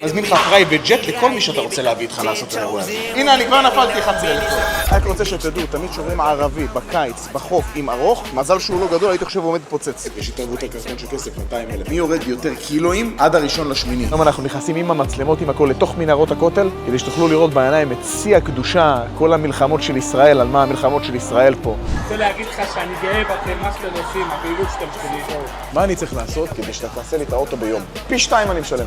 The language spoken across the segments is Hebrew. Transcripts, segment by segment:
מזמין לך פרייבט ג'ט לכל מי שאתה רוצה להביא איתך לעשות את האירוע הזה. הנה, אני כבר נפלתי 11,000 דולר. רק רוצה שתדעו, תמיד שומרים ערבי בקיץ, בחוף, עם ארוך, מזל שהוא לא גדול, הייתי חושב הוא עומד פוצץ. יש התערבות הקרקון של כסף 200,000. מי יורד יותר קילואים עד הראשון לשמיני. היום אנחנו נכנסים עם המצלמות, עם הכל, לתוך מנהרות הכותל, כדי שתוכלו לראות בעיניים את שיא הקדושה, כל המלחמות של ישראל, על מה המלחמות של ישראל פה. אני רוצה להגיד לך שאני גאה בכם, מה שאתם עושים, הפעילות שאתם עושים. מה אני צריך לעשות כדי שאתה תעשה לי את האוטו ביום? פי 2 אני משלם.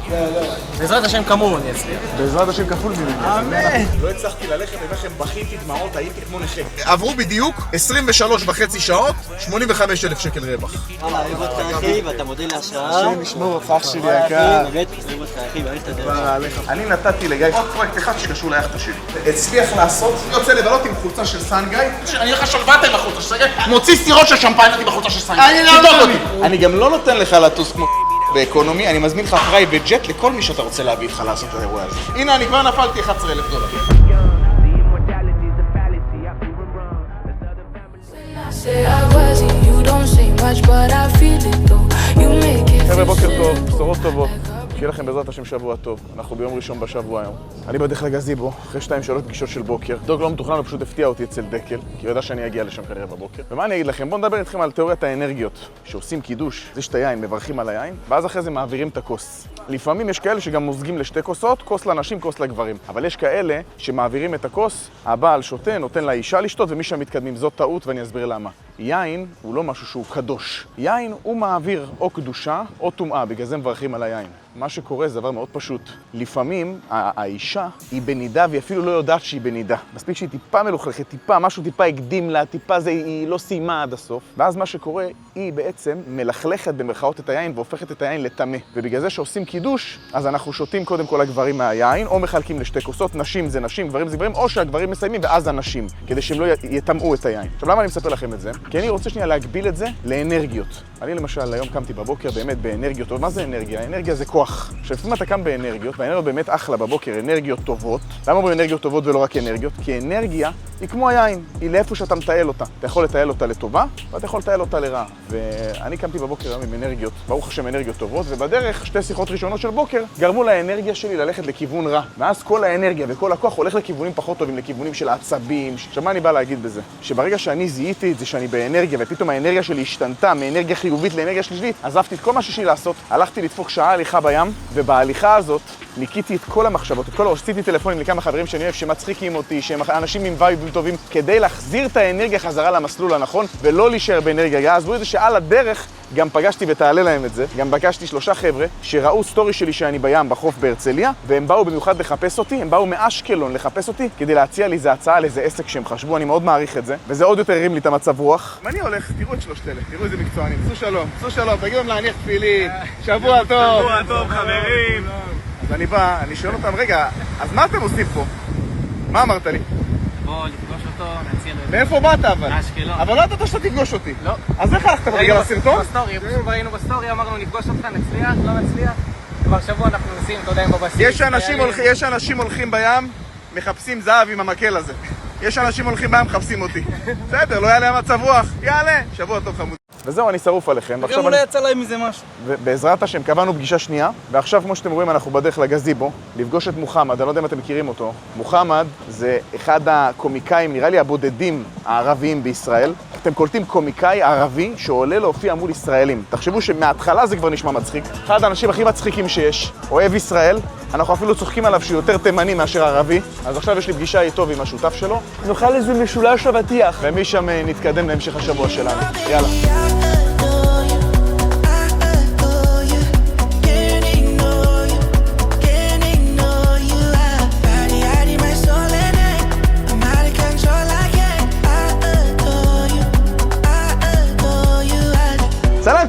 בעזרת השם כמוהו אני אצליח. בעזרת השם כפול מילים. אמן. לא הצלחתי ללכת לכם, בכיתי דמעות, הייתי כמו נכה. עברו בדיוק 23.5 שעות, 85,000 שקל רווח. וואלה, אוהב אותך אחי, ואתה מודל להשראה. השם ישמור אותך אח שלי יקר. באמת, אוהב אותך אחי, ואוהב את הדרך. אני נתתי לגיא עוד פרויקט אחד שקשור ליחדה שלי. הצליח לעשות, יוצא לבלות עם חולצה של סנגאי. אני הולך שלוותה עם החולצה של סנגאי, מוציא סטירות של שמפיינט עם החולצה של סנגאי. אני גם לא נותן לך לטוס כמו באקונומי, אני מזמין לך פרייבט ג'ט לכל מי שאתה רוצה להביא איתך לעשות את האירוע הזה. הנה, אני כבר נפלתי 11,000 דולר. חבר'ה, בוקר טוב, בשורות טובות. שיהיה לכם בעזרת השם שבוע טוב. אנחנו ביום ראשון בשבוע היום. אני בדרך לגזיבו, אחרי 2-3 פגישות של בוקר. דוג לא מתוכנן, הוא פשוט הפתיע אותי אצל דקל, כי הוא ידע שאני אגיע לשם כנראה בבוקר. ומה אני אגיד לכם? בואו נדבר איתכם על תיאוריית האנרגיות. שעושים קידוש, זה שת היין, מברכים על היין, ואז אחרי זה מעבירים את הכוס. לפעמים יש כאלה שגם מוזגים לשתי כוסות, כוס לנשים, כוס לגברים. אבל יש כאלה שמעבירים את הכוס, הבעל שותה, נותן לאישה לשתות, ומי שמתקדמים. זאת טעות, ואני אסביר למה. יין הוא לא משהו שהוא קדוש. יין הוא מעביר או קדושה או טומאה, בגלל זה מברכים על היין. מה שקורה זה דבר מאוד פשוט. לפעמים האישה היא בנידה והיא אפילו לא יודעת שהיא בנידה. מספיק שהיא טיפה מלוכלכת, משהו טיפה הקדים לה, היא לא סיימה עד הסוף. ואז מה שקורה, היא בעצם מלכלכת במרכאות את היין והופכת את היין לטמא. ובגלל זה שעושים קידוש, אז אנחנו שותים קודם כל הגברים מהיין, או מחלקים לשתי כוסות, נשים זה נשים, גברים זה גברים, או שהגברים מסיימים ואז הנשים, כדי שהם לא יטמאו את היין. עכשיו למה אני מספר לכם את זה? כי אני רוצה שנייה להגביל את זה לאנרגיות. אני למשל היום קמתי בבוקר באמת באנרגיות. מה זה אנרגיה? אנרגיה זה כוח. כשלפעמים אתה קם באנרגיות, והאנרגיות באמת אחלה בבוקר, אנרגיות טובות. למה אומרים אנרגיות טובות ולא רק אנרגיות? כי אנרגיה היא כמו היין, היא לאיפה שאתה מטייל אותה. אתה יכול לטייל אותה לטובה, ואתה יכול לטייל אותה לרעה. ואני קמתי בבוקר היום עם אנרגיות, ברוך השם אנרגיות טובות, ובדרך שתי שיחות ראשונות של בוקר גרמו לאנרגיה שלי ללכת לכיוון רע. ואז כל האנרגיה וכל הכוח הולך לכיוונים פחות טובים, לכיוונים של העצבים. עכשיו מה אני בא להגיד בזה? שברגע שאני זיהיתי את זה שאני באנרגיה, ופתאום האנרגיה שלי השתנתה מאנרגיה חיובית לאנרגיה שלילית, עזבתי את כל מה שיש לי לעשות, הלכתי לדפוק שעה הליכה בים, ובהליכה הזאת ניקיתי את כל המחשבות, עשיתי טלפונים לכמה חברים שאני אוהב שמצחיקים אותי, שהם אנשים עם וייבים טובים, כדי להחזיר את האנרגיה חזרה למסלול הנכון, ולא להישאר באנרגיה. עזבו את זה שעל הדרך גם פגשתי ותעלה להם את זה, גם פגשתי 3 חבר'ה שראו סטורי שלי שאני בים בחוף בהרצליה, והם באו במיוחד לחפש אותי, הם באו מאשקלון לחפש אותי, כדי להציע לי איזה הצעה לאיזה עסק שהם חשבו, אני מאוד מעריך את זה, וזה עוד יותר הרים לי את המצב רוח. ואני הולך, תראו את 3 אלה, תראו איזה מקצוענים, צאו שלום, תגידו להניח תפילין, שבוע טוב. שבוע טוב חברים. אז אני בא, אני שואל אותם, רגע, אז מה אתם עושים פה? מה אמרת לי? בוא לפגוש אותו, נציע לו. מאיפה באת אבל? מאשקלון. אבל לא ידעת שאתה תפגוש אותי. לא. אז איך הלכת ברגע לסרטון? בסטורי, פשוט ראינו בסטורי, אמרנו נפגוש אותך, נצליח, לא נצליח. כבר שבוע אנחנו נוסעים, אתה יודע, עם בבסיס. יש אנשים הולכים בים, מחפשים זהב עם המקל הזה. יש אנשים הולכים בים, מחפשים אותי. בסדר, לא יעלה המצב רוח. יעלה. שבוע טוב חמוד. וזהו, אני שרוף עליכם. גם אולי יצא להם מזה משהו. ובעזרת השם, קבענו פגישה שנייה, ועכשיו, כמו שאתם רואים, אנחנו בדרך לגזיבו, לפגוש את מוחמד, אני לא יודע אם אתם מכירים אותו. מוחמד זה אחד הקומיקאים, נראה לי הבודדים הערביים בישראל. אתם קולטים קומיקאי ערבי שעולה להופיע מול ישראלים. תחשבו שמההתחלה זה כבר נשמע מצחיק. אחד האנשים הכי מצחיקים שיש, אוהב ישראל. אנחנו אפילו צוחקים עליו שהוא יותר תימני מאשר ערבי. אז עכשיו יש לי פגישה איתו ועם השותף שלו. נאכל איזה משולש אבטיח. ומשם נתקדם להמשך השבוע שלנו. יאללה.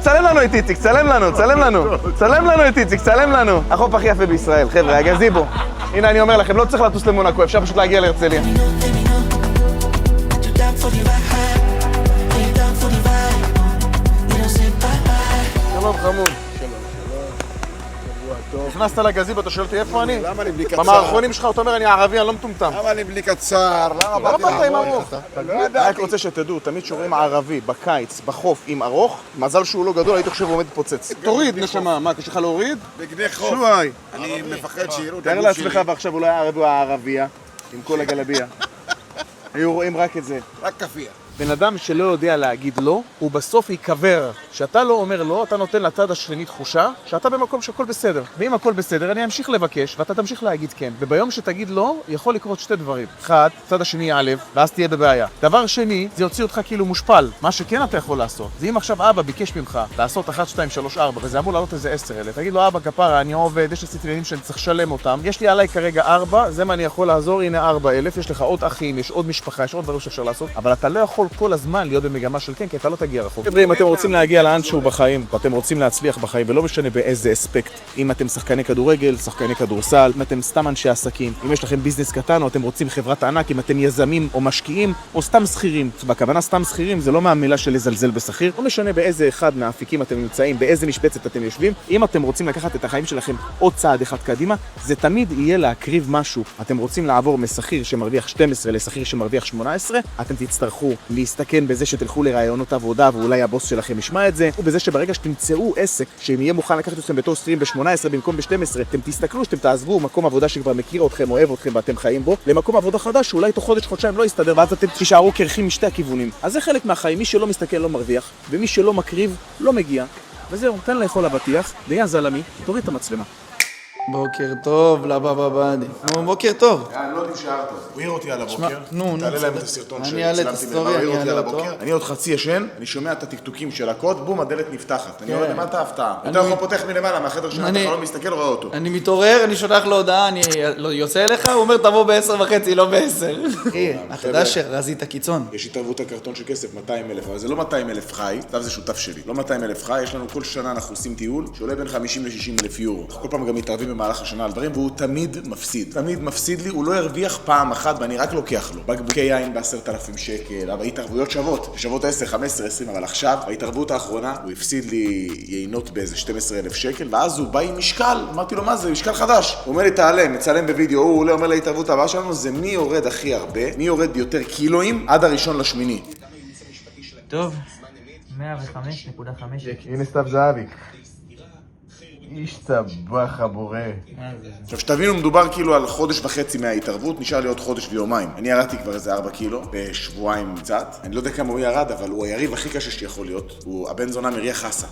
צלם לנו את איציק, צלם לנו את איציק, צלם לנו. החוף הכי יפה בישראל, חבר'ה, הגזיבו. הנה אני אומר לכם, לא צריך לטוס למונקו, אפשר פשוט להגיע להרצליה. שלום חמוד. שלום. שבוע נכנסת לגזיבו, אתה שואל אותי איפה אני? למה אני בלי קצר? במערכונים שלך אתה אומר אני ערבי, אני לא מטומטם. למה אני בלי קצר? למה באת עם ארוך? לא אני רק ידעתי. רוצה שתדעו, תמיד שרואים ערבי בקיץ, בחוף עם ארוך, מזל שהוא לא גדול, הייתי חושב הוא עומד להתפוצץ. תוריד נשמה, מה, קשה לך להוריד? בגדי חוף. שוואי. אני מפחד שיראו את תאר הגוף לעצמך שלי. ועכשיו אולי הערבי הוא הערבייה, עם כל הגלביה. היו רואים רק את זה. רק כפייה. בן אדם שלא יודע להגיד לא, הוא בסוף ייקבר. כשאתה לא אומר לא, אתה נותן לצד השני תחושה שאתה במקום שהכל בסדר. ואם הכל בסדר, אני אמשיך לבקש, ואתה תמשיך להגיד כן. וביום שתגיד לא, יכול לקרות שתי דברים. אחד, צד השני יעלב, ואז תהיה בבעיה. דבר שני, זה יוציא אותך כאילו מושפל. מה שכן אתה יכול לעשות, זה אם עכשיו אבא ביקש ממך לעשות 1, 2, 3, 4, וזה אמור לעלות איזה 10,000. תגיד לו, אבא, כפרה, אני עובד, יש לי ילדים שאני צריך לשלם אותם. יש לי עליי כרגע 4, זה מה אני יכול לעזור, הנה 4,000. יש לך עוד אחים, יש עוד משפחה, יש עוד דברים שאפשר לעשות, אבל אתה לא יכול כל הזמן להיות במגמה של כן, כי אתה לא תגיע רחוק. אם אתם רוצים להגיע לאנשהו בחיים, ואתם רוצים להצליח בחיים, ולא משנה באיזה אספקט, אם אתם שחקני כדורגל, שחקני כדורסל, אם אתם סתם אנשי עסקים, אם יש לכם ביזנס קטן, או אתם רוצים חברת ענק, אם אתם יזמים או משקיעים, או סתם שכירים. בכוונה סתם שכירים זה לא מהמילה של לזלזל בשכיר, לא משנה באיזה אחד מהאפיקים אתם נמצאים, באיזה משבצת אתם יושבים. אם אתם רוצים לקחת את החיים שלכם עוד צעד אחד קדימה, זה תמיד יהיה להקריב משהו. אתם רוצים לעבור משכיר שמרוויח 12 לשכיר שמרוויח 18, אתם תצטרכו להסתכן בזה שתלכו לרעיונות עבודה ואולי הבוס שלכם ישמע את זה, ובזה שברגע שתמצאו עסק שאם יהיה מוכן לקחת אתכם בתור שכירים ב-18 במקום ב-12, אתם תסתכלו שאתם תעזבו מקום עבודה שכבר מכיר אתכם, אוהב אתכם ואתם חיים בו, למקום עבודה חדש שאולי תוך חודש, חודשיים לא יסתדר, ואז אתם תישארו קרחים משתי הכיוונים. אז זה חלק מהחיים, מי שלא מסתכל לא מרוויח, ומי שלא מקריב לא מגיע. וזהו, תן לאכול אבטיח, יא זלמי, תוריד את המצלמה. בוקר טוב, לבבא באדי. נו, בוקר טוב. אני לא יודע אם שערת. הוא העיר אותי על הבוקר. נו, תעלה להם את בסדר. הסרטון אני אעלה את שצילמתי הסטורי, ממנו, הוא אני העיר אותי אעלה על אותו. הבוקר. אני עוד חצי ישן, אני שומע את הטקטוקים של הקוד, בום, הדלת נפתחת. אני כן. רואה למטה הפתעה. אתה יכול פותח מלמעלה, מהחדר שלנו, אתה לא מסתכל, רואה אותו. אני מתעורר, אני שולח לו הודעה, אני יוצא אליך, הוא אומר תבוא ב-10:30, לא ב-10. אתה יודע שרזית קיצון. יש התערבות הקרטון של כסף, 200,000, אבל זה לא 200,000 חי, זה שותף שלי. לא 200,000 חי, יש לנו כל שנה אנחנו עושים טיול שעולה בין 50 ל-60,000 יורו. כל פעם גם מתערבים במהלך השנה על דברים, והוא תמיד מפסיד. תמיד מפסיד לי, הוא לא ירוויח פעם אחת ואני רק לוקח לו. בקבוקי יין ב10,000 שקל, אבל התערבויות שוות 10, 15, 20, אבל עכשיו, בהתערבות האחרונה, הוא הפסיד לי יינות באיזה 12,000 שקל, ואז הוא בא עם משקל, אמרתי לו מה זה, משקל חדש. הוא אומר לי תעלה, מצלם בווידאו, הוא עולה, אומר להתערבות הבאה שלנו, זה מי יורד הכי הרבה, מי יורד יותר קילואים עד 1/8. טוב, 105.5. הנה סתיו זהבי. איש צבח הבורא. עכשיו שתבינו, מדובר כאילו על חודש וחצי מההתערבות, נשאר לי עוד חודש ויומיים. אני ירדתי כבר איזה 4 קילו, בשבועיים קצת. אני לא יודע כמה הוא ירד, אבל הוא היריב הכי קשה שיכול להיות. הוא הבן זונה מריח חסה.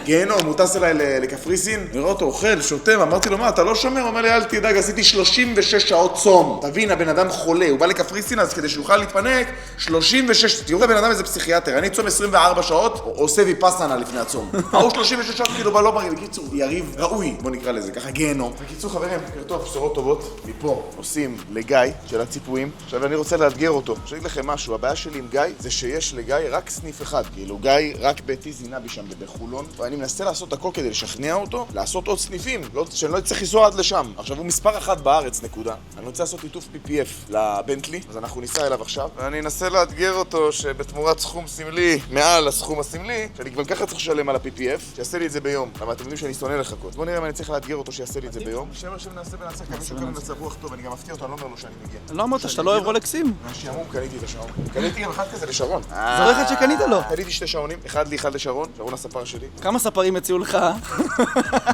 גיהנום, הוא טס אליי לקפריסין, נראה אותו אוכל, שותם, אמרתי לו מה, אתה לא שומר? הוא אומר לי אל תדאג, עשיתי 36 שעות צום. תבין, הבן אדם חולה, הוא בא לקפריסין, אז כדי שיוכל להתפנק, 36, תראו הבן אדם איזה פסיכיאטר, אני צום 24 שעות, עושה ויפאסנה לפני הצום. ההוא 36 שעות כאילו בא לא בריא, בקיצור, יריב ראוי, בוא נקרא לזה, ככה גיהנום. בקיצור חברים, בוקר טוב, בשורות טובות. מפה עושים לגיא של הציפויים. עכשיו אני רוצה לאתגר אותו. אני אגיד לכם משהו, הבעיה שלי עם גיא זה שיש לגיא רק סניף אחד. כאילו גיא רק ביתי זינבי שם בחולון, ואני מנסה לעשות הכל כדי לשכנע אותו, לעשות עוד סניפים, שאני לא צריך לנסוע עד לשם. עכשיו הוא מספר 1 בארץ, נקודה. אני רוצה לעשות עיטוף PPF לבנטלי, אז אנחנו ניסע אליו עכשיו, ואני אנסה לאתגר אותו שבתמורת סכום סמלי, מעל הסכום הסמלי, שאני כבר ככה צריך לשלם על ה-PPF, שיעשה לי את זה ביום. למה אתם יודעים שאני שונא לחכות. בוא נראה אם אני צריך לאתגר אותו שיעשה לי את זה ביום. שנעשה ונעשה, כי מישהו כאן מצב רוח טוב, אני גם מפתיע אותו, אני לא אומר לו שאני מגיע. לא אמרת שאתה לא אוהב רולקסים? מהשעמום קניתי את השעון. קניתי גם אחד כזה לשרון. זורק אחד שקנית לו. קניתי 2 שעונים, אחד לי, אחד לשרון, שרון הספר שלי. כמה ספרים הציעו לך?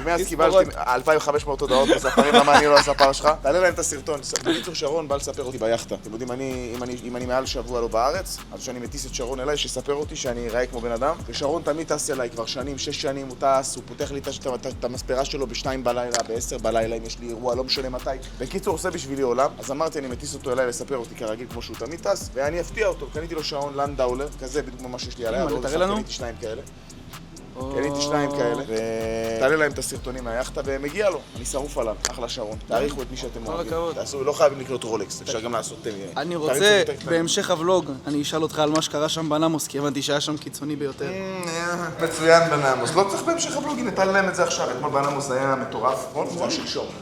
מאז קיבלתי 2,500 הודעות בספרים, למה אני לא הספר שלך? תעלה להם את הסרטון. בקיצור, שרון בא לספר אותי ביאכטה. אתם יודעים, אם אני מעל שבוע לא בארץ, אז שאני מטיס את שרון אליי, שיספר אותי שאני אראה כמו בן אדם. ושרון תמיד טס אליי כבר שנים, 6 שנים הוא טס, הוא פותח לי את המספרה שלו ב-2 בלילה, ב-10 בלילה, אם יש לי אירוע, לא משנה מתי. בקיצור, עושה בשבילי עולם, אז אמרתי, אני מטיס אותו אליי לספר אותי כרגיל כמו שהוא תמיד טס, ואני אפתיע אותו. קניתי לו שעון לנדאולר, כזה בדיוק מה שיש לי עליה, קניתי 2 כאלה. קניתי 2 כאלה, ותעלה להם את הסרטונים מהיאכטה, ומגיע לו. אני שרוף עליו, אחלה שרון. תעריכו את מי שאתם אוהבים. תעשו, לא חייבים לקנות רולקס, אפשר גם לעשות... אני רוצה, בהמשך הוולוג, אני אשאל אותך על מה שקרה שם בנמוס, כי הבנתי שהיה שם קיצוני ביותר. מצוין בנמוס. לא צריך בהמשך הוולוג, הנה, תעלה להם את זה עכשיו. אתמול בנמוס היה מטורף.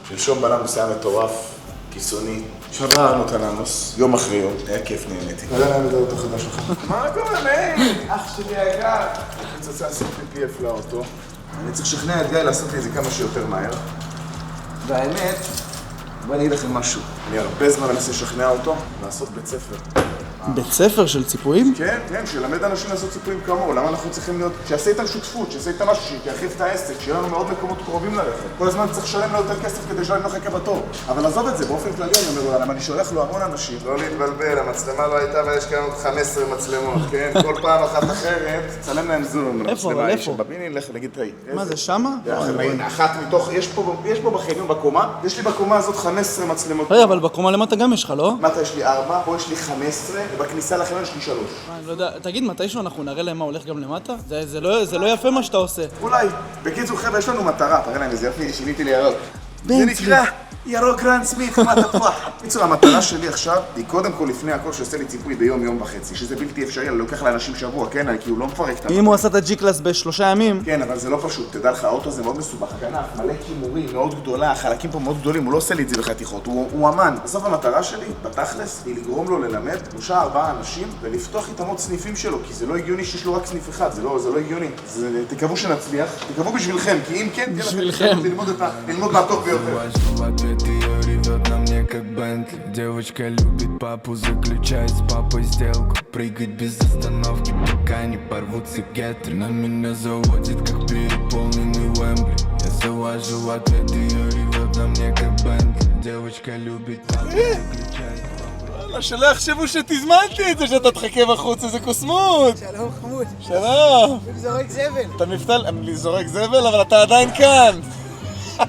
שלשום בנמוס היה מטורף. קיצוני. שברנו את הנמוס, יום אחרי יום. היה כיף, נהניתי. תעלה להם את האוטו חדש שלך. מה קורה, מאיר? אח שלי היקר. אני רוצה לעשות PPF לאוטו. אני צריך לשכנע את גיא לעשות לי את זה כמה שיותר מהר. והאמת, בוא אני אגיד לכם משהו. אני הרבה זמן מנסה לשכנע אותו לעשות בית ספר. בית ספר של ציפויים? כן, כן, שילמד אנשים לעשות ציפויים כמוהו. למה אנחנו צריכים להיות... שיעשה איתם שותפות, שיעשה איתם משהו, שירחיב את העסק, שיהיה לנו מאוד מקומות קרובים ללכת. כל הזמן צריך לשלם לו יותר כסף כדי שלא יחכה בתור. אבל עזוב את זה, באופן כללי אני אומר לו, למה אני שולח לו המון אנשים. לא להתבלבל, המצלמה לא הייתה ויש כאן עוד 15 מצלמות, כן? כל פעם אחת אחרת, צלם להם זום. איפה? אבל איפה? בביני נלך נגיד, היי. מה זה, שמה? אחת מתוך... יש פה בחניון בקומה, יש לי בקומה הזאת 15 מצלמות. רגע, אבל בקומה למטה גם יש לך, לא? מטה יש לי 4, פה יש לי 15, ובכניסה לחניון יש לי 3. אני לא יודע, תגיד, מתישהו אנחנו נראה להם מה הולך גם למטה? זה לא יפה מה שאתה עושה. אולי. בקיצור, חבר'ה, יש לנו מטרה, תראה להם איזה יפי, שיניתי לי ירוק. בן זה נקרא ירוק גרנד סמית, מה תפוח. בקיצור, המטרה שלי עכשיו היא קודם כל לפני הכל שעושה לי ציפוי ביום, יום וחצי, שזה בלתי אפשרי, אני לוקח לאנשים שבוע, כן? כי הוא לא מפרק את המטרה. אם הוא עשה את הג'י-קלאס ב3 ימים... כן, אבל זה לא פשוט, תדע לך, האוטו זה מאוד מסובך, הכנף, מלא כימורים, מאוד גדולה, החלקים פה מאוד גדולים, הוא לא עושה לי את זה בחתיכות, הוא אמן. בסוף המטרה שלי, בתכלס, היא לגרום לו ללמד 3-4 אנשים ולפתוח איתם עוד סניפים שלו, כי זה לא הגיוני שיש לו רק סניף אחד, זה לא הגיוני. תקוו שנצליח, תקוו בשבילכם, כי אם כן, בשבילכם. ללמוד מהטוב ביותר. Ревет на мне как Бентли. Девочка любит папу, заключает с папой сделку. Прыгать без остановки, пока не порвутся гетры. На меня заводит, как переполненный Уэмбли. Я завожу ответ, ее ревет на мне как Бентли. Девочка любит папу, заключает с папой. שלא יחשבו שתזמנתי את זה שאתה תחכה בחוץ, איזה קוסמות! שלום חמוד. שלום! אני זורק זבל. אתה מפתל, אני זורק זבל, אבל אתה עדיין כאן!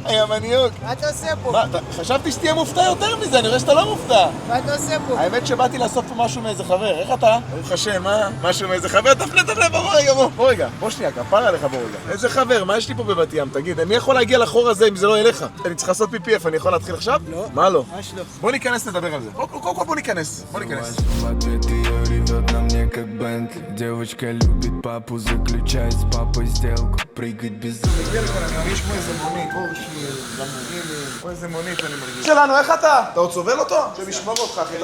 יא מניוק! מה אתה עושה פה? מה, חשבתי שתהיה מופתע יותר מזה, אני רואה שאתה לא מופתע! מה אתה עושה פה? האמת שבאתי לאסוף פה משהו מאיזה חבר, איך אתה? ברוך השם, מה? משהו מאיזה חבר? תפנה, בוא רגע, בוא רגע, בוא שנייה, כפרה עליך בוא רגע. איזה חבר, מה יש לי פה בבת ים? תגיד, מי יכול להגיע לחור הזה אם זה לא אליך? אני צריך לעשות PPF, אני יכול להתחיל עכשיו? לא. מה לא? ממש לא. בוא ניכנס לדבר על זה. בוא ניכנס. В ответ ее ревет на мне как Бентли. Девочка любит папу, заключает с папой сделку. Прыгать без אני מרגיש כמו איזה מונית, כמו איזה מונית אני מרגיש. שלנו, איך אתה? אתה עוד סובל אותו? שמשמור אותך, אחי.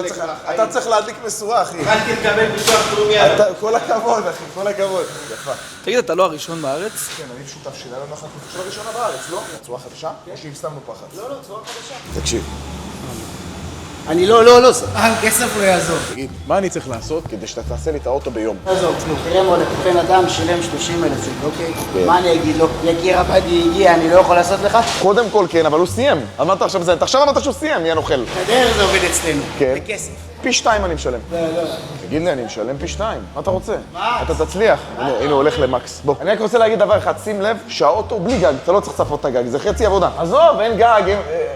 אתה צריך להדליק משואה, אחי. התחלתי לקבל ביטוח לאומי. כל הכבוד, אחי, כל הכבוד. יפה. תגיד, אתה לא הראשון בארץ? כן, אני שותף שלה, לא אנחנו של הראשונה בארץ, לא? צורה חדשה? או שהפסמנו פחד? לא, צורה חדשה. תקשיב. אני לא, כסף לא יעזור. תגיד, מה אני צריך לעשות כדי שאתה תעשה לי את האוטו ביום? עזוב, תראה מולך, בן אדם שילם 30,000 שקל, אוקיי? מה אני אגיד לו? יקיר עבדי הגיע, אני לא יכול לעשות לך? קודם כל כן, אבל הוא סיים. אמרת עכשיו זה, עכשיו אמרת שהוא סיים, יהיה נוכל. בדרך זה עובד אצלנו. כן. בכסף. פי 2 אני משלם. לא. תגיד לי, אני משלם פי 2. מה אתה רוצה? אתה תצליח. הנה, הוא הולך למקס. בוא. אני רק רוצה להגיד דבר אחד, שים לב שהאוטו בלי גג, אתה לא צריך לצפות את הגג, זה חצי עבודה. עזוב, אין גג,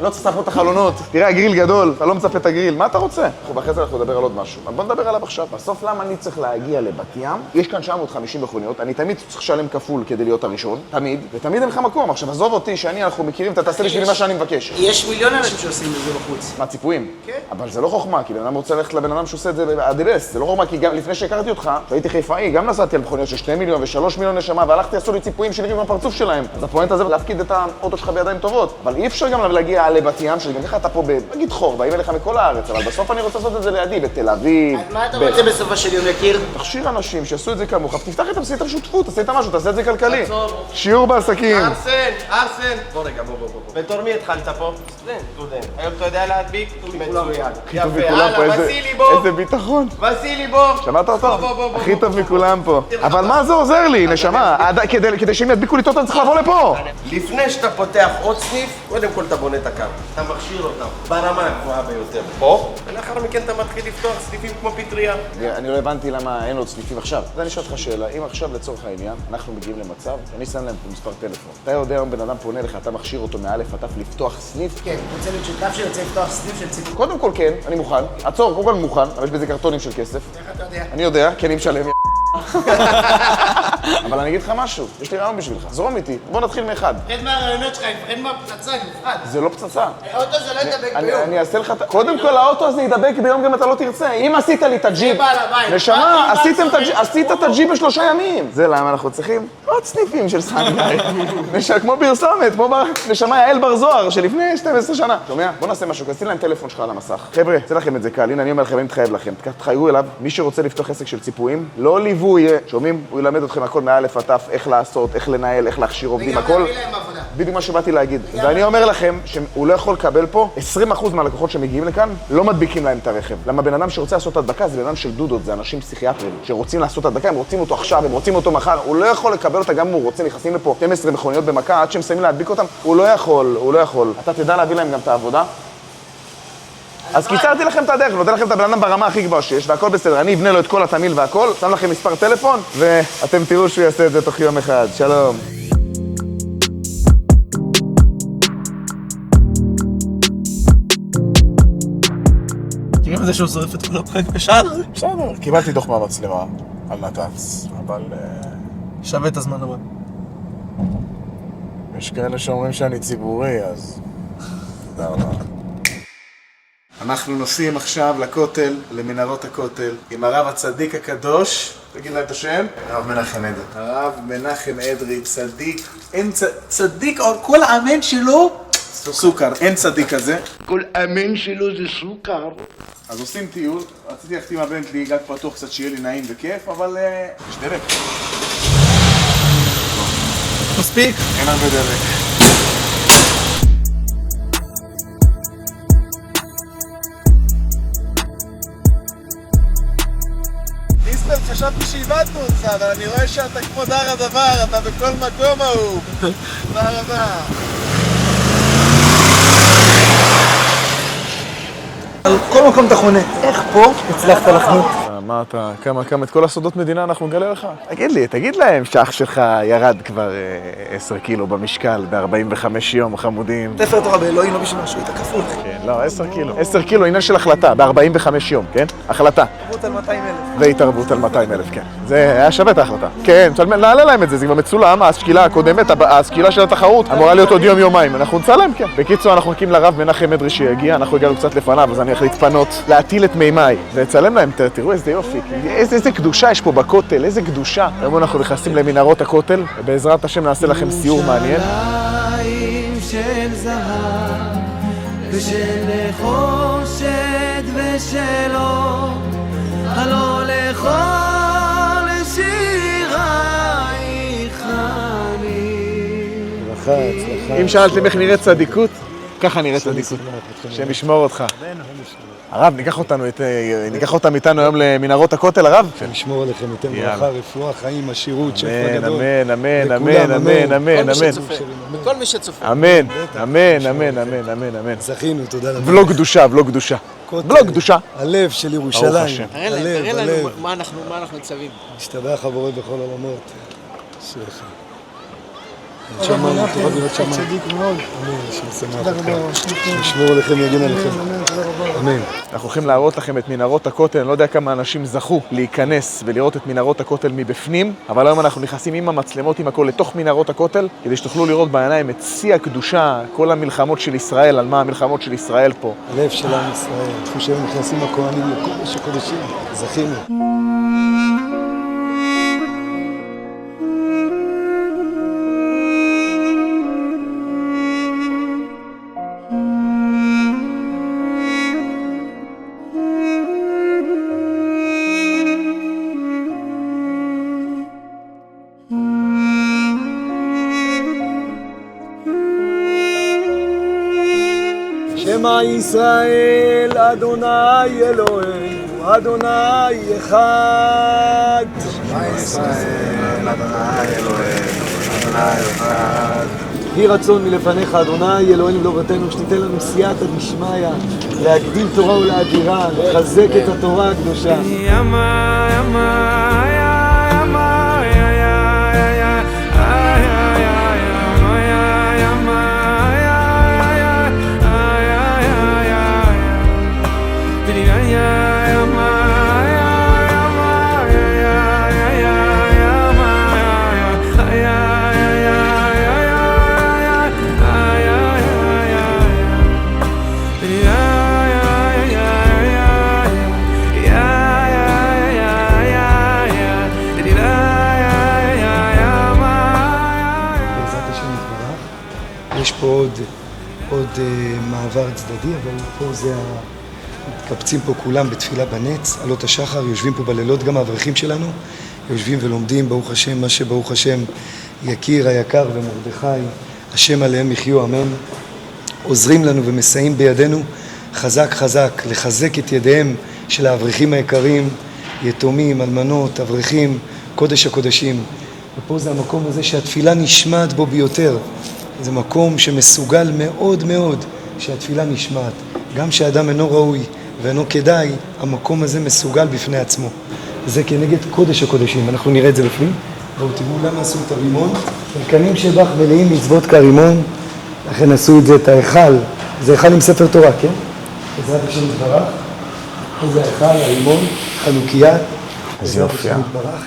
לא צריך לצפות את החלונות. תראה, הגריל גדול, אתה לא מצפה את הגריל, מה אתה רוצה? ואחרי זה אנחנו נדבר על עוד משהו. בוא נדבר עליו עכשיו. בסוף למה אני צריך להגיע לבת ים? יש כאן 950 מכוניות, אני תמיד צריך לשלם כפול כדי להיות הראשון, תמיד, ותמיד אין לך מקום. עכשיו, עזוב אותי אנחנו מכירים, אתה תעשה בשבילי מה שאני מבקש. יש מיליון אנשים שעושים את זה בחוץ. מה, ציפויים? כן. אבל זה לא חוכמה, כי בן אדם רוצה ללכת לבן אדם שעושה את זה באדירס. זה לא חוכמה, כי גם לפני שהכרתי אותך, שהייתי חיפאי, גם נסעתי על מכוניות של 2 מיליון ו3 מיליון נשמה, והלכתי, עשו לי ציפויים שנראים בפרצוף שלהם. אז הפואנטה זה להפקיד את האוטו שלך בידיים טובות. אבל אי אפשר גם להגיע לבת ים, שגם ככה אתה פה נגיד חור, באים אליך מכל הארץ, אבל בסוף אני רוצה לעשות את זה לידי, בתל אביב. מה אתה רוצה בסופו של יום, יקיר? תכשיר אנשים שיעשו את זה כמוך, תפתח איתם, תעשה איתם שותפות, תעשה איתם משהו, תעשה את זה כלכלי. שיעור בעסקים. ארסן, בוא רגע, בוא. בתור מי התחלת פה? סטודנט. היום אתה יודע להדביק? מצוין. יפה, הלאה, וסילי בוא. איזה ביטחון. וסילי בוא. שמעת אותו? בוא. הכי טוב מכולם פה. אבל מה זה עוזר לי, נשמה? כדי שהם ידביקו לי אותו, אני צריך לבוא לפה. לפני שאתה פותח עוד סניף, קודם כל אתה בונה את הקו. אתה מכשיר אותם ברמה הגבוהה ביותר. פה, ולאחר מכן אתה מתחיל לפתוח סניפים כמו פטריה. אני לא הבנתי למה אין עוד סניפים עכשיו. אז אני אשאל אותך שאלה, אם עכשיו לצורך העניין, אנחנו מגיעים למצב, אני שם להם פה מספר טלפון. אתה יודע היום בן אדם פונה לך, אתה מכשיר אותו מאלף עד תף לפתוח סניף? כן, רוצה להיות שותף שרוצה לפתוח סניף של ציבור. קודם כל כן, אני מוכן. עצור, קודם כל אני מוכן, אבל יש בזה קרטונים של כסף. איך אתה יודע? אני יודע, כי אני משלם. אבל אני אגיד לך משהו, יש לי רעיון בשבילך. זרום איתי, בוא נתחיל מאחד. פחד מהרעיונות שלך, פחד מהפצצה, נפחד. זה לא פצצה. האוטו זה לא ידבק ביום. אני אעשה לך... קודם כל האוטו הזה ידבק ביום גם אתה לא תרצה. אם עשית לי את הג'יפ... בעל הבית. נשמה, עשית את הג'יפ ב3 ימים. זה למה אנחנו צריכים עוד סניפים של סנגאי. כמו פרסומת, כמו נשמה יעל בר זוהר שלפני 12 שנה. שומע? בוא נעשה משהו, תשים להם טלפון שלך על המסך. חבר'ה, אצא לכם את זה קל. הנה אני אומר לכם, אני מתחייב לכם. תחייגו אליו. מי שרוצה לפתוח עסק של ציפויים, לא ליווי, שומעים? הוא ילמד אתכם הכל מאלף עד תף, איך לעשות, איך לנהל, איך להכשיר עובדים, הכל. בדיוק מה שבאתי להגיד. ואני אומר לכם שהוא לא יכול לקבל פה 20% מהלקוחות שמגיעים לכאן, לא מדביקים להם את הרכב. למה בן אדם שרוצה לעשות הדבקה זה בן אדם של דודות, זה אנשים פסיכיאטרים שרוצים לעשות הדבקה, הם רוצים אותו עכשיו, הם רוצים אותו מחר, הוא לא יכול לקבל אותה גם אם הוא רוצה, נכנסים לפה 12 מכוניות במכה, עד שהם מסיימים להדביק אותם, הוא לא יכול. אתה תדע להביא להם גם את העבודה? אז קיצרתי לכם את הדרך, נותן לכם את הבן אדם ברמה הכי גבוהה שיש, והכל בסדר. אני אבנה לו את כל התמיל והכל, שם לכם מספר טלפון, ואתם תראו שהוא יעשה את זה תוך יום אחד. שלום. תראה את זה שהוא שורף את כל הפרק בשער. בסדר, קיבלתי דוח מהמצלמה על נת"צ, אבל שווה את הזמן הבא. יש כאלה שאומרים שאני ציבורי, אז... תודה רבה. אנחנו נוסעים עכשיו לכותל, למנהרות הכותל, עם הרב הצדיק הקדוש, תגיד להם את השם? הרב מנחם אדרי. הרב מנחם אדרי, צדיק, אין צדיק, כל האמן שלו סוכר, אין צדיק כזה. כל אמן שלו זה סוכר. אז עושים טיול, רציתי ללכת עם הבן שלי, גג פתוח קצת שיהיה לי נעים וכיף, אבל יש דלק. מספיק? אין הרבה דלק. ניספר, חשבתי שאיבדנו אותך, אבל אני רואה שאתה כמו דר הדבר, אתה בכל מקום ההוא. תודה רבה. על כל מקום אתה חונה. איך פה הצלחת לחנות? מה אתה, כמה את כל הסודות מדינה אנחנו נגלה לך? תגיד להם שאח שלך ירד כבר 10 קילו במשקל ב-45 יום, חמודים. תפר תורה באלוהים, לא בשביל משהו, אתה כפול. כן, לא, 10 קילו. 10 קילו, עניין של החלטה, ב-45 יום, כן? החלטה. התערבות על 200,000. והתערבות על 200,000, כן. זה היה שווה את ההחלטה. כן, נעלה להם את זה, זה כבר מצולם, השקילה הקודמת, השקילה של התחרות, אמורה להיות עוד יום-יומיים, אנחנו נצלם, כן. בקיצור, אנחנו מחכים לרב מנחם אדרי שיגיע, אנחנו הגענו קצת לפניו, אז אני הולך להתפנות, להטיל את מימיי, ולצלם להם, תראו איזה יופי, איזה קדושה יש פה בכותל, איזה קדושה. היום אנחנו נכנסים למנהרות הכותל, ובעזרת השם נעשה לכם סיור מעניין. של זהב ושל נחושת ושל אור, הלא לכל שירייך אני. אם שאלתם איך נראית צדיקות, ככה נראית צדיקות. השם ישמור אותך. הרב, ניקח אותם איתנו היום למנהרות הכותל, הרב? נשמור עליכם, ניתן ברכה, רפואה, חיים, עשירות, שפע גדול. אמן, אמן, אמן, אמן, אמן, אמן. כל מי שצופה. אמן, אמן, אמן, אמן, אמן, אמן. זכינו, תודה רבה. ולא קדושה, ולא קדושה. ולא קדושה. הלב של ירושלים. תראה לנו מה אנחנו ניצבים. השתבח הבורא בכל עולמות. אשריך. שמענו, תורה בירת שמענו. צדיק מאוד. אמן, שמשמח אותך. שנשמור עליכם, יגן עליכם. אמן. אנחנו הולכים להראות לכם את מנהרות הכותל, אני לא יודע כמה אנשים זכו להיכנס ולראות את מנהרות הכותל מבפנים, אבל היום אנחנו נכנסים עם המצלמות, עם הכל, לתוך מנהרות הכותל, כדי שתוכלו לראות בעיניים את שיא הקדושה, כל המלחמות של ישראל, על מה המלחמות של ישראל פה. הלב של עם ישראל, תחוש שהם נכנסים הכהנים לקודש הקודשים. זכינו. שמע ישראל, אדוני אלוהינו, אדוני אחד. שמע ישראל, אדוני אלוהינו, אדוני אחד. יהי רצון מלפניך, אדוני אלוהינו ולברתנו, שתיתן לנו סייעתא דשמיא, להגדיל תורה ולהאדירה, לחזק את התורה הקדושה. יש פה עוד מעבר צדדי, אבל פה זה מתקבצים פה כולם בתפילה בנץ, עלות השחר, יושבים פה בלילות, גם האברכים שלנו יושבים ולומדים, ברוך השם, מה שברוך השם יקיר היקר ומרדכי השם עליהם יחיו, אמן. עוזרים לנו ומסייעים בידינו חזק חזק לחזק את ידיהם של האברכים היקרים, יתומים, אלמנות, אברכים, קודש הקודשים. ופה זה המקום הזה שהתפילה נשמעת בו ביותר. זה מקום שמסוגל מאוד מאוד שהתפילה נשמעת. גם שהאדם אינו ראוי ואינו כדאי, המקום הזה מסוגל בפני עצמו. זה כנגד קודש הקודשים. אנחנו נראה את זה בפנים. בואו תראו למה עשו את הרימון. הרכנים שבח מלאים מצוות כרימון, לכן עשו את זה, את ההיכל. זה היכל עם ספר תורה, כן? בעזרת השם יתברך. זה ההיכל, הרימון, חנוכיה. איזה יופי,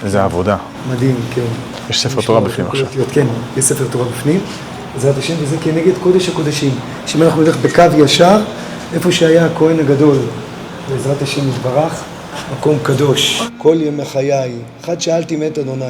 איזה עבודה. מדהים, כן. יש ספר תורה בפנים עכשיו. כן, יש ספר תורה בפנים. בעזרת השם, וזה כנגד קודש הקודשים. שאם אנחנו נלך בקו ישר, איפה שהיה הכהן הגדול, בעזרת השם יתברך, מקום קדוש. כל ימי חיי, אחד שאלתי מאת אדוני,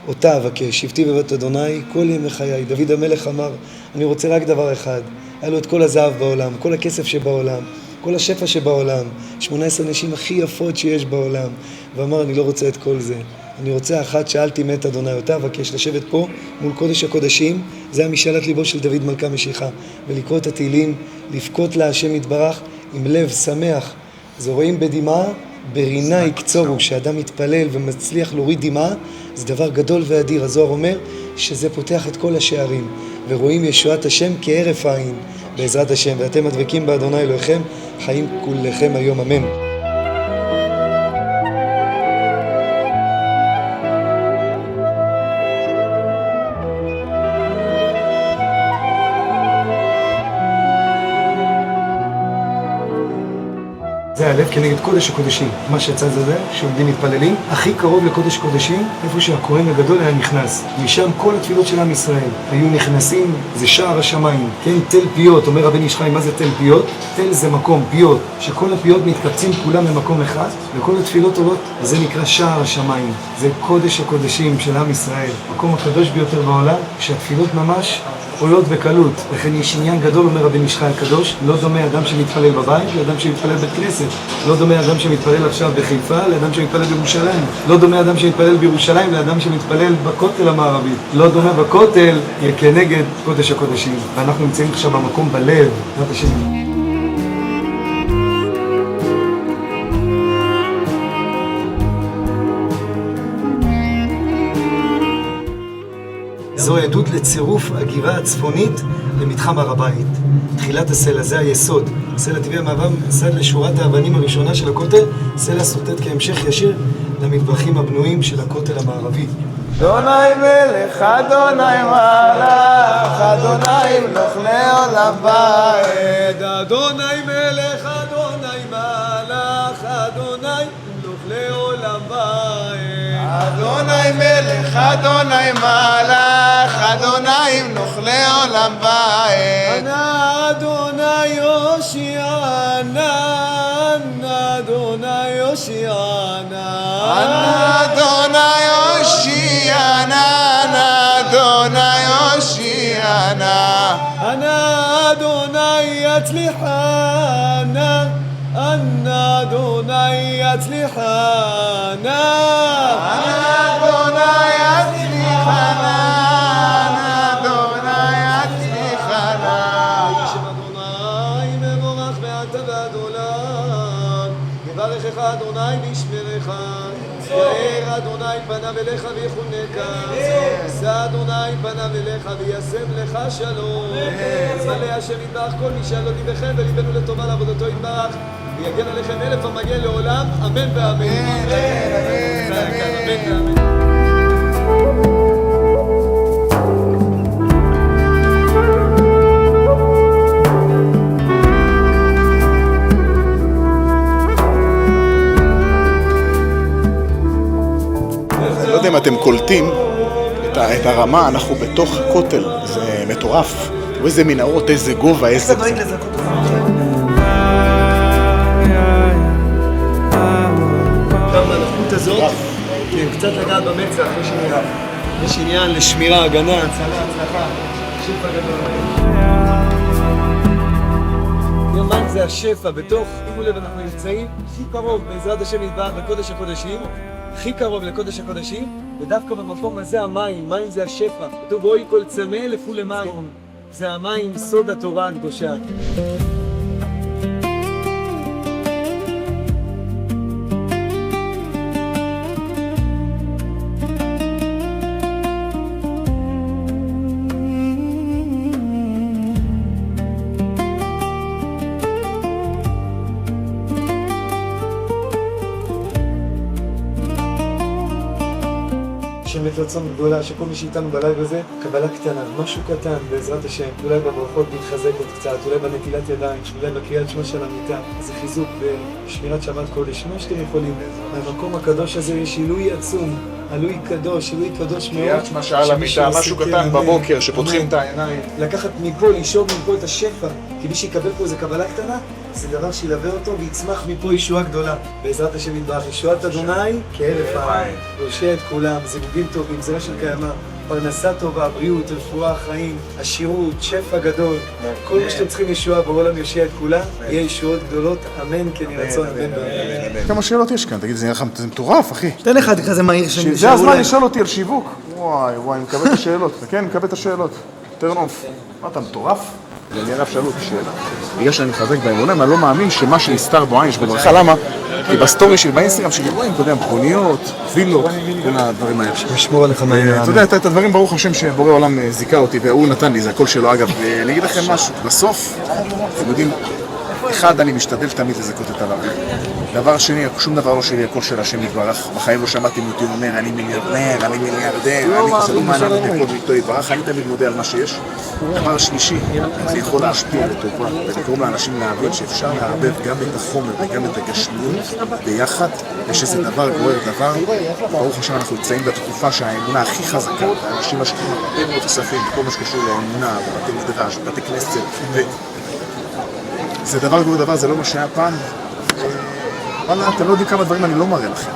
אותה אבקש, שבתי בבית אדוני, כל ימי חיי. דוד המלך אמר, אני רוצה רק דבר אחד. היה לו את כל הזהב בעולם, כל הכסף שבעולם, כל השפע שבעולם, 18 נשים הכי יפות שיש בעולם. ואמר, אני לא רוצה את כל זה. אני רוצה אחת שאלתי מת אדוני, אותה אבקש לשבת פה מול קודש הקודשים. זה המשאלת ליבו של דוד מלכה משיחה. ולקרוא את התהילים, לבכות להשם יתברך עם לב שמח. זורעים בדמעה, ברינה יקצורו. שאדם מתפלל ומצליח להוריד דמעה, זה דבר גדול ואדיר. הזוהר אומר שזה פותח את כל השערים. ורואים ישועת השם כהרף עין, בעזרת השם. ואתם הדבקים באדוני אלוהיכם, חיים כולכם היום, אמן. זה הלב כנגד קודש הקודשים, מה שהצד הזה, שעומדים מתפללים, הכי קרוב לקודש קודשים, איפה שהכהן הגדול היה נכנס. משם כל התפילות של עם ישראל היו נכנסים, זה שער השמיים, כן, תל פיות, אומר רבן איש חיים, מה זה תל פיות? תל זה מקום, פיות, שכל הפיות מתקבצים כולם למקום אחד, וכל התפילות עולות, וזה נקרא שער השמיים. זה קודש הקודשים של עם ישראל, מקום הקדוש ביותר בעולם, שהתפילות ממש עולות בקלות. לכן יש עניין גדול, אומר רבי איש חי הקדוש, לא דומה אדם שמתפלל בבית לאדם שמתפלל בית כנסת. לא דומה אדם שמתפלל עכשיו בחיפה לאדם שמתפלל בירושלים. לא דומה אדם שמתפלל בירושלים לאדם שמתפלל בכותל המערבי. לא דומה בכותל כנגד קודש הקודשים. ואנחנו נמצאים עכשיו במקום בלב, בעזרת השם. זו עדות לצירוף הגירה הצפונית למתחם הר הבית. תחילת הסלע, זה היסוד. סלע טבעי המעבר מסד לשורת האבנים הראשונה של הכותל, סלע סוטט כהמשך ישיר למטבחים הבנויים של הכותל המערבי. אדוני מלך, אדוני מלך, אדוני מלך לעולם ועד. אדוני מלך, אדוני מלך, אדוני מלך לעולם ועד. אדוני מלך, אדוני מלך, אדוני מלך לעולם ועד. אנא אדוני יושיענה, אנא אדוני יושיענה. אנא אדוני יושיענה, אנא אדוני יושיענה. אנא אדוני יצליחנה, אנא אדוני יצליחנה. אנא אדוני יצליחנה, אנא אדוני יצליחנה. שם אדוני מבורך מעתה ועד עולם, יברכך אדוני וישמרך, יאר אדוני פניו אליך ויחונך, יישא אדוני פניו אליך וישם לך שלום. ימלא השם יתברך כל מי שעל ליבכם וליבנו לטובה לעבודתו יתברך, ויגן עליכם אלף המגן לעולם, אמן ואמן. אמן ואמן. לא יודע אם אתם קולטים את הרמה, אנחנו בתוך הכותל, זה מטורף. ואיזה מנהרות, איזה גובה, איזה... בנוחות הזאת, כן, קצת לגעת במצח, יש עניין לשמירה, הגנה, הצלה, הצלחה, שפע גדול. יומן זה השפע, בתוך, שימו לב, אנחנו נמצאים הכי קרוב בעזרת השם יתברך לקודש הקודשים, הכי קרוב לקודש הקודשים, ודווקא במקום הזה המים, מים זה השפע. כתוב אוי כל צמא לפו למים. זה המים, סוד התורה הקדושה. באמת רצון גדולה שכל מי שאיתנו בלייב הזה, קבלה קטנה, משהו קטן בעזרת השם, אולי בברכות להתחזק עוד קצת, אולי בנטילת ידיים, אולי בקריאת שמע של המיטה, זה חיזוק בשמירת שבת קודש, מה שאתם יכולים. במקום הקדוש הזה יש עילוי עצום, עילוי קדוש מאוד. קריאת שמע שעל המיטה, משהו קטן בבוקר שפותחים את העיניים. לקחת מפה, לשאוב מפה את השפע, כי מי שיקבל פה איזה קבלה קטנה, זה דבר שילווה אותו ויצמח מפה ישועה גדולה. בעזרת השם יתברך, ישועת אדוני כהרף העין. יושיע את כולם, זיווגים טובים, זרע של קיימא, פרנסה טובה, בריאות, רפואה, חיים, עשירות, שפע גדול. כל מה שאתם צריכים ישועה בעולם יושיע את כולם, יהיה ישועות גדולות, אמן כן יהי רצון, אמן ואמן. כמה שאלות יש כאן? תגיד, זה נראה לך מטורף, אחי. תן אחד כזה מהיר שנשארו. זה הזמן לשאול אותי על שיווק. וואי, אני מקבל את השאלות. כן, אני מקבל את השאלות. טרנוף. מה, אתה מטורף? אני אליו שאלו אותי שאלה. בגלל שאני מחזק באמונה, אני לא מאמין שמה שנסתר בו עין יש בברכה. למה? כי בסטורי של באינסטגרם שלי רואים, אתה יודע, מכוניות, וילות, כל הדברים האלה. לשמור עליך מהעניין. אתה יודע, את הדברים ברוך השם שבורא עולם זיכה אותי, והוא נתן לי, זה הכל שלו. אגב, אני אגיד לכם משהו, בסוף, אתם יודעים, אחד, אני משתדל תמיד לזכות את הרבים. דבר שני, שום דבר לא שלי, הכל של השם יתברך. בחיים לא שמעתי מותי אומר, אני מיליארדר, אני מיליארדר, אני כזה לא מעניין אותי הכל ואיתו יתברך, אני תמיד מודה על מה שיש. דבר שלישי, זה יכול להשפיע לטובה, ולגרום לאנשים להבין שאפשר לערבב גם את החומר וגם את הגשמיות ביחד. יש איזה דבר, גורר דבר. ברוך השם, אנחנו נמצאים בתקופה שהאמונה הכי חזקה, האנשים משקיעים הרבה מאוד כספים, בכל מה שקשור לאמונה, בבתי מדרש, בבתי כנסת, זה דבר גדול דבר, זה לא מה שהיה פעם. וואלה, אתם לא יודעים כמה דברים אני לא מראה לכם.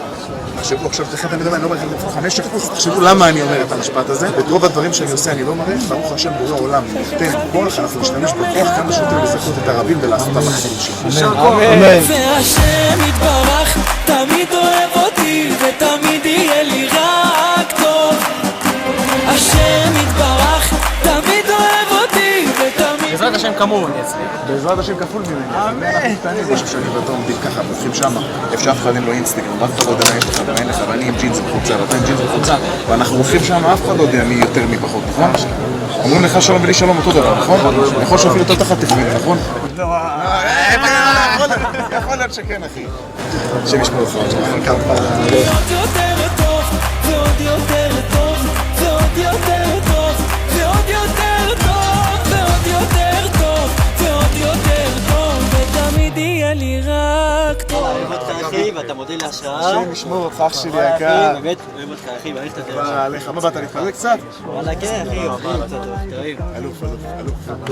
תחשבו עכשיו, אני לא מראה לכם 5%, תחשבו למה אני אומר את המשפט הזה. ואת רוב הדברים שאני עושה אני לא מראה, ברוך השם בורא עולם נותן כוח, אנחנו נשתמש בכוח כמה שיותר לזכות את הרבים ולעשות את המחסים שלנו. אמן. והשם יתברך תמיד אוהב אותי ותמיד יהיה לי רק טוב. השם יתברך תמיד אוהב אותי ותמיד... בעזרת השם כמוהו אני אצלי. בעזרת השם כפול ממני. אמן. אני חושב שאני ואתה עומדים ככה, הולכים שמה. אפשר אף אחד אין לו אינסטגרם, אף אחד לא יודע מה יש לך ואין לך, ואני עם ג'ינס וחולצה, ואתה עם ג'ינס וחולצה, ואנחנו הולכים שמה, אף אחד לא יודע מי יותר מי פחות, נכון? אומרים לך שלום ולי שלום אותו דבר, נכון? יכול שאפילו יותר תחת תפנים, נכון? יכול להיות שכן, אחי. שם ישמור לך, ועוד יותר טוב, ועוד יותר טוב, ועוד יותר טוב, ועוד יותר טוב, ועוד יותר טוב, ועוד יותר טוב, ותמיד יהיה לי רק טוב. אוהב אותך אחי, ואתה מודה להשראה. שם ישמור אותך, אח שלי יקר. באמת, אוהב אותך אחי, מעריך את הדרך. מה עליך? מה באת להתפזק קצת? וואלה כן אחי, אוהבים קצת, אוהבים. אלוף.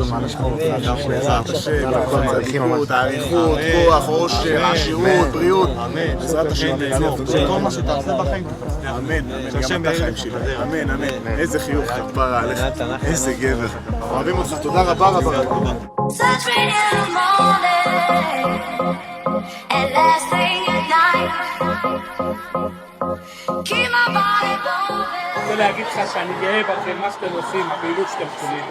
מה נשמור אותך? בעזרת השם, צדיקות, האריכות, כוח, עושר, עשירות, בריאות. בעזרת השם, כל מה שתעשה בחיים. אמן. גם אתה חיים שלי. אמן. איזה חיוך כפרה עליך. איזה גבר. אוהבים אותך. תודה רבה. Such rain in the morning and last thing at night. Keep my body moving. אני רוצה להגיד לך שאני גאה בכם, מה שאתם עושים, הפעילות שאתם עושים.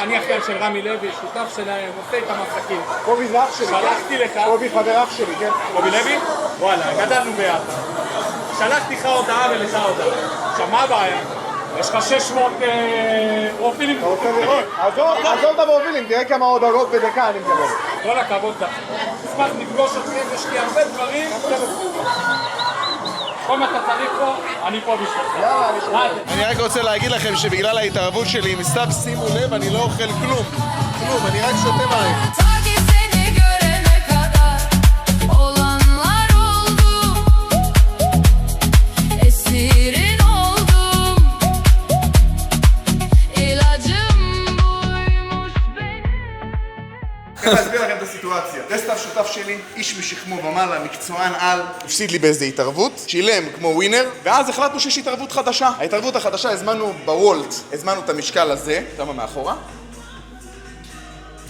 אני אחר של רמי לוי, שותף שלהם, עושה את המחקים. קובי זה אח שלי. שלחתי לך... קובי חבר אח שלי, כן? קובי לוי? וואלה, גדלנו ביחד. שלחתי לך הודעה ולך הודעה. עכשיו, מה הבעיה? יש לך 600 פרופילים. אתה רוצה לראות? עזוב את הפרופילים, תראה כמה הודעות בדקה אני מקבל. כל הכבוד לך. אשמח לפגוש אתכם, יש לי הרבה דברים. כל מה אתה צריך פה, אני פה בשבילך. אני רק רוצה להגיד לכם שבגלל ההתערבות שלי, מסתם שימו לב, אני לא אוכל כלום. אני רק שותה מים. אני אסביר לכם את הסיטואציה. זה סתיו שותף שלי, איש משכמו ומעלה, מקצוען על, הפסיד לי באיזה התערבות, שילם כמו ווינר, ואז החלטנו שיש התערבות חדשה. ההתערבות החדשה, הזמנו בוולט, הזמנו את המשקל הזה, שמה מאחורה,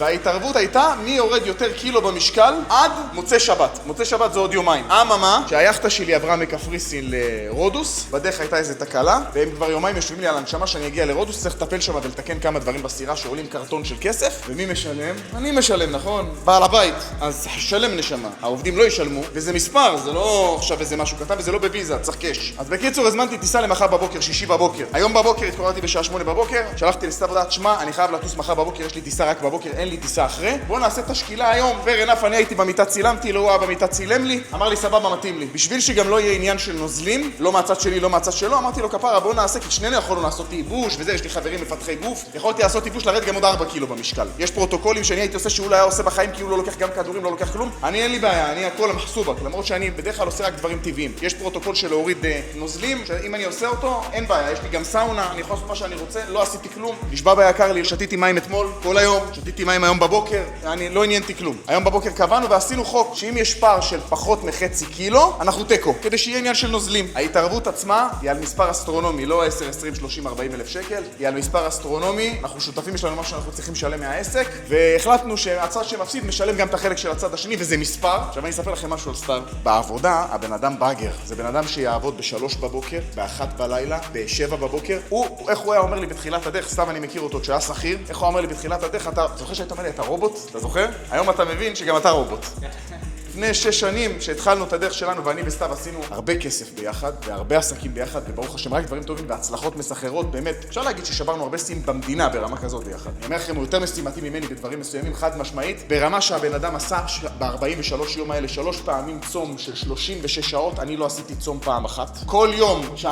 וההתערבות הייתה מי יורד יותר קילו במשקל עד מוצא שבת. מוצא שבת זה עוד יומיים. אממה, שהיאכטה שלי עברה מקפריסין לרודוס, בדרך הייתה איזו תקלה, והם כבר יומיים יושבים לי על הנשמה שאני אגיע לרודוס, צריך לטפל שם ולתקן כמה דברים בסירה שעולים קרטון של כסף, ומי משלם? אני משלם, נכון? בעל הבית. אז שלם נשמה. העובדים לא ישלמו, וזה מספר, זה לא עכשיו איזה משהו קטן, וזה לא בוויזה, צריך קש. אז בקיצור, הזמנתי טיסה למחר בבוקר, שישי בבוקר. היום בבוקר התקוררתי בשעה 8 בבוקר, שלחתי לסתיו דעת, שמע, אני חייב לטוס מחר בבוקר, יש לי טיסה רק בבוקר, אין לי טיסה אחרי. בוא נעשה תשקילה היום. ורנף, אני הייתי במיטה צילמתי, לא רואה במיטה צילם לי, אמר לי סבבה מתאים לי. בשביל שגם לא יהיה עניין של נוזלים, לא מהצד שלי, לא מהצד שלו, אמרתי לו כפרה, בוא נעשה, כי שנינו יכולנו לעשות ייבוש, וזה, יש לי חברים מפתחי גוף, יכולתי לעשות ייבוש לרד גם עוד 4 קילו במשקל. יש פרוטוקולים שאני הייתי עושה שהוא לא היה עושה בחיים, כי הוא לא לוקח גם כדורים, לא לוקח כלום. אני אין לי בעיה, אני הכל המחסובק, למרות שאני בדרך כלל עושה רק דברים טבעיים. יש פרוטוקול של להוריד נוזלים, שאם אני עושה אותו, אין בעיה, יש לי גם סאונה, אני יכול לעשות מה שאני רוצה, לא עשיתי כלום. נשבע ביקר לי, שתיתי מים אתמול, כל היום, שתיתי מים היום בבוקר, אני לא עניינתי כלום. היום בבוקר קבענו ועשינו חוק שאם יש פער של פחות מחצי קילו, אנחנו טקו, כדי שיהיה עניין של נוזלים. ההתערבות עצמה היא על מספר אסטרונומי, לא 10, 20, 30, 40 אלף שקל, היא על מספר אסטרונומי, אנחנו שותפים, יש לנו מה שאנחנו צריכים לשלם מהעסק, והחלטנו שהצד שמפסיד משלם גם את החלק של הצד השני, וזה מספר. עכשיו אני אספר לכם משהו על סתיו. בעבודה, הבן אדם באגר. זה בן אדם שיעבוד ב3 בבוקר, ב1 בלילה, ב7 בבוקר. איך הוא היה אומר לי בתחילת הדרך, סתיו אני מכיר אותו כשהיה שכיר, איך הוא אומר לי בתחילת הדרך, אתה זוכר שהיית אומר לי, אתה רובוט? אתה זוכר? היום אתה מבין שגם אתה רובוט. לפני 6 שנים שהתחלנו את הדרך שלנו ואני וסתיו עשינו הרבה כסף ביחד והרבה עסקים ביחד וברוך השם רק דברים טובים והצלחות מסחררות, באמת אפשר להגיד ששברנו הרבה שיאים במדינה ברמה כזאת ביחד. אני אומר לכם, הוא יותר משימתי ממני בדברים מסוימים חד משמעית, ברמה שהבן אדם עשה ב-43 יום האלה 3 פעמים צום של 36 שעות, אני לא עשיתי צום פעם אחת. כל יום 2-3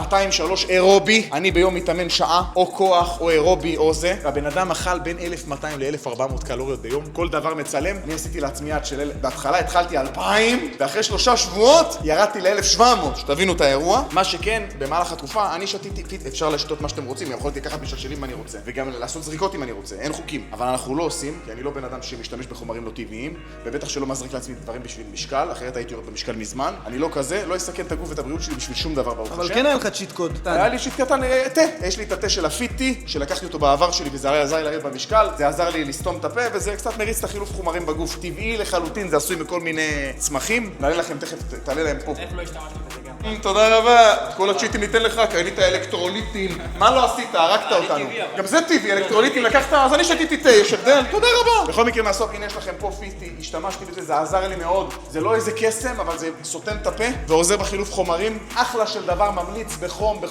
אירובי, אני ביום מתאמן שעה או כוח או אירובי או זה, והבן אדם אכל בין 1200 ל-1400 קלוריות ביום, כל דבר מצלם. אני עשיתי לעצמי עד של בהתחלה התחלתי 2000, ואחרי 3 שבועות ירדתי ל-1700, שתבינו את האירוע. מה שכן, במהלך התקופה, אני שתיתי פיט, אפשר לשתות מה שאתם רוצים, יכולתי לקחת משלשלים אם אני רוצה, וגם לעשות זריקות אם אני רוצה, אין חוקים. אבל אנחנו לא עושים, כי אני לא בן אדם שמשתמש בחומרים לא טבעיים, ובטח שלא מזריק לעצמי דברים בשביל משקל, אחרת הייתי יורד במשקל מזמן. אני לא כזה, לא אסכן את הגוף ואת הבריאות שלי בשביל שום דבר ברוך השם. אבל כן היה לך צ'יט קוד. היה לי צ'יט קטן, תה. יש לי את התה של הפיטי, שלקחתי אותו בעבר שלי וזה עזר לי לרדת במשקל, זה עזר לי לסתום את הפה וזה קצת מריץ את החילוף חומרים בגוף. טבעי לחלוטין, זה עשוי מכל מיני צמחים. נעלה לכם תכף, תעלה להם פה. איך לא השתמשתי בזה גם? תודה רבה. כל הצ'יטים ניתן לך, קנית אלקטרוליטים. מה לא עשית? הרגת אותנו. גם זה טבעי, אלקטרוליטים לקחת, אז אני שתיתי תה, יש הבדל. תודה רבה. בכל מקרה מהסוף, הנה יש לכם פה פיטי, השתמשתי בזה, זה עזר לי מאוד. זה לא איזה קסם, אבל זה סותם את הפה ועוזר בחילוף חומרים. אחלה של דבר, ממליץ בחום,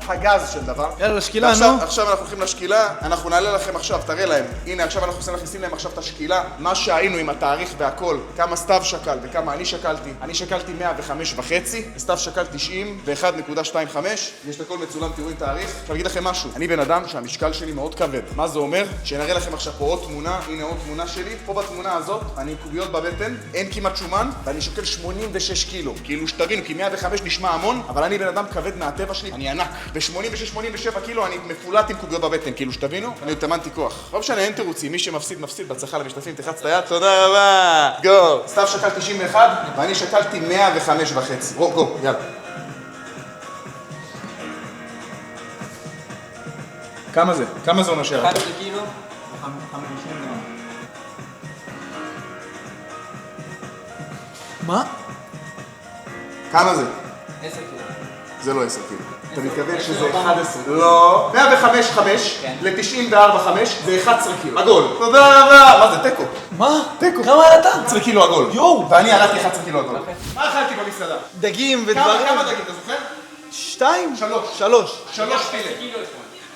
הגז של דבר. יאללה, לשקילה, נו. עכשיו אנחנו הולכים לשקילה, אנחנו נעלה לכם עכשיו, תראה להם. הנה, עכשיו אנחנו מכניסים להם עכשיו את השקילה. מה שהיינו עם התאריך והכל, כמה סתיו שקל וכמה אני שקלתי. אני שקלתי 105.5, סתיו שקל 91.25. יש את הכל מצולם, תראו עם תאריך. עכשיו אגיד לכם משהו, אני בן אדם שהמשקל שלי מאוד כבד. מה זה אומר? שנראה לכם עכשיו פה עוד תמונה, הנה עוד תמונה שלי. פה בתמונה הזאת, אני עם קוביות בבטן, אין כמעט שומן, ואני שוקל 86 קילו. כאילו שתבינו, כי 105 נשמע המון, אבל אני בן אדם כבד מהטבע שלי, אני ענק. ב-86-87 קילו אני מפולט עם קוביות בבטן, כאילו שתבינו, אני התאמנתי כוח. לא משנה, אין תירוצים, מי שמפסיד, מפסיד. בהצלחה למשתתפים, תחץ את היד. תודה רבה. גו. סתיו שקל 91, ואני שקלתי 105.5. גו, יאללה. כמה זה? כמה זה עונה שער? 11 קילו, 50 גרם. מה? כמה זה? 10 קילו. זה לא 10 קילו. אתה מתכוון שזה 11? לא. 105.5 ל-94.5 זה 11 קילו. עגול. תודה רבה. מה זה? תיקו. מה? תיקו. כמה היה אתה? 11 קילו עגול. יואו. ואני ירדתי 11 קילו עגול. מה אכלתי במסעדה? דגים ודברים. כמה דגים, אתה זוכר? 2? 3 פילה.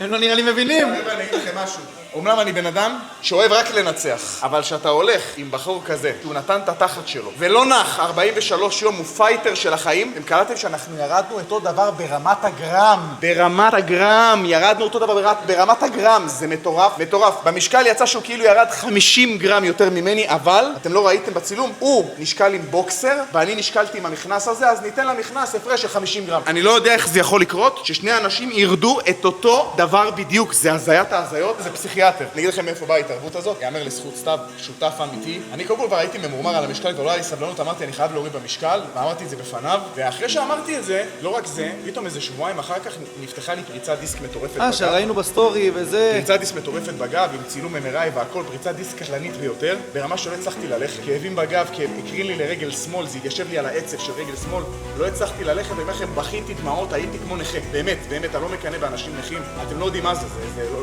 הם לא נראה לי מבינים. אני אגיד לכם משהו. אומנם אני בן אדם שאוהב רק לנצח, אבל שאתה הולך עם בחור כזה, שהוא נתן את התחת שלו, ולא נח 43 יום, הוא פייטר של החיים, הם קראתם שאנחנו ירדנו אותו דבר ברמת הגרם. ברמת הגרם, ירדנו אותו דבר ברמת הגרם, זה מטורף, מטורף. במשקל יצא שהוא כאילו ירד 50 גרם יותר ממני, אבל, אתם לא ראיתם בצילום, הוא נשקל עם בוקסר, ואני נשקלתי עם המכנס הזה, אז ניתן למכנס הפרש של 50 גרם. אני לא יודע איך זה יכול לקרות, ששני אנשים ירדו את אותו דבר בדיוק, זה הזיית ההזיות, זה פסיכיאטריה. פסיכיאטר. אני אגיד לכם מאיפה באה ההתערבות הזאת, יאמר לזכות סתיו, שותף אמיתי. אני קודם כל כבר הייתי ממורמר על המשקל, ולא היה לי סבלנות, אמרתי אני חייב להוריד במשקל, ואמרתי את זה בפניו, ואחרי שאמרתי את זה, לא רק זה, פתאום איזה שבועיים אחר כך נפתחה לי פריצת דיסק מטורפת בגב. שראינו בסטורי וזה... פריצת דיסק מטורפת בגב, עם צילום MRI והכל, פריצת דיסק קטלנית ביותר, ברמה שלא הצלחתי ללכת, כאבים בגב, הקרין לי לרגל שמאל, זה התיישב לי על העצב של רגל שמאל, לא הצלחתי ללכת, ובכם בכיתי דמעות, הייתי כמו נכה, באמת, אני לא מקנא באנשים נכים, אתם לא יודעים מה זה,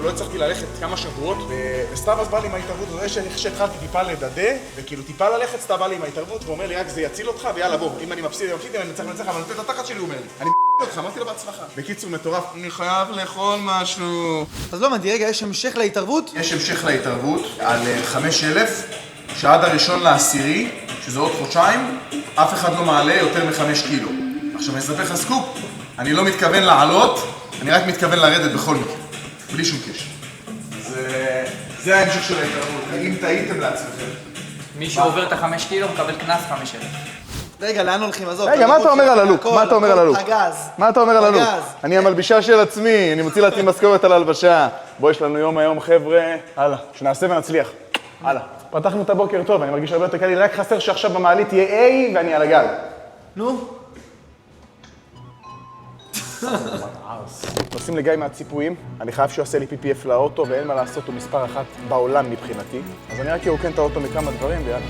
לא הצלחתי ללכת כמה שבועות, וסתיו אז בא לי עם ההתערבות, שהתחלתי טיפה לדדה, וכאילו טיפה ללכת, סתיו בא לי עם ההתערבות, ואומר לי רק זה יציל אותך, ויאללה בוא, אם אני מפסיד, אני צריך לנצח, אבל נותן את התחת שלי, הוא אומר לי. אני אותך, אמרתי לו בהצלחה. בקיצור מטורף, אני חייב לאכול משהו. אז לא הבנתי, רגע, יש המשך להתערבות? יש המשך להתערבות על 5,000, שעד 1/10, שזה עוד חודשיים, אף אחד לא מעלה יותר מ5 קילו. עכשיו אני אספר לך סקופ, אני לא מתכוון לעלות, אני רק מתכוון לרדת בכל מקרה, בלי שום קשר. זה ההמשך של ההתערבות, אם טעיתם לעצמכם. מי שעובר את 5 קילו מקבל קנס 5,000. רגע, לאן הולכים? עזוב. רגע, מה אתה אומר על הלוק? מה אתה אומר על הלוק? הגז. מה אתה אומר על הלוק? הגז. אני המלבישה של עצמי, אני מוציא לעצמי משכורת על הלבשה. בוא, יש לנו יום היום, חבר'ה. הלאה, שנעשה ונצליח. הלאה. פתחנו את הבוקר טוב, אני מרגיש הרבה יותר קל לי, רק חסר שעכשיו במעלית תהיה A ואני על הגל. נו? נוסעים לגיא מהציפויים, אני חייב שהוא יעשה לי PPF לאוטו ואין מה לעשות, הוא מספר 1 בעולם מבחינתי. אז אני רק ירוקן את האוטו מכמה דברים ויאללה.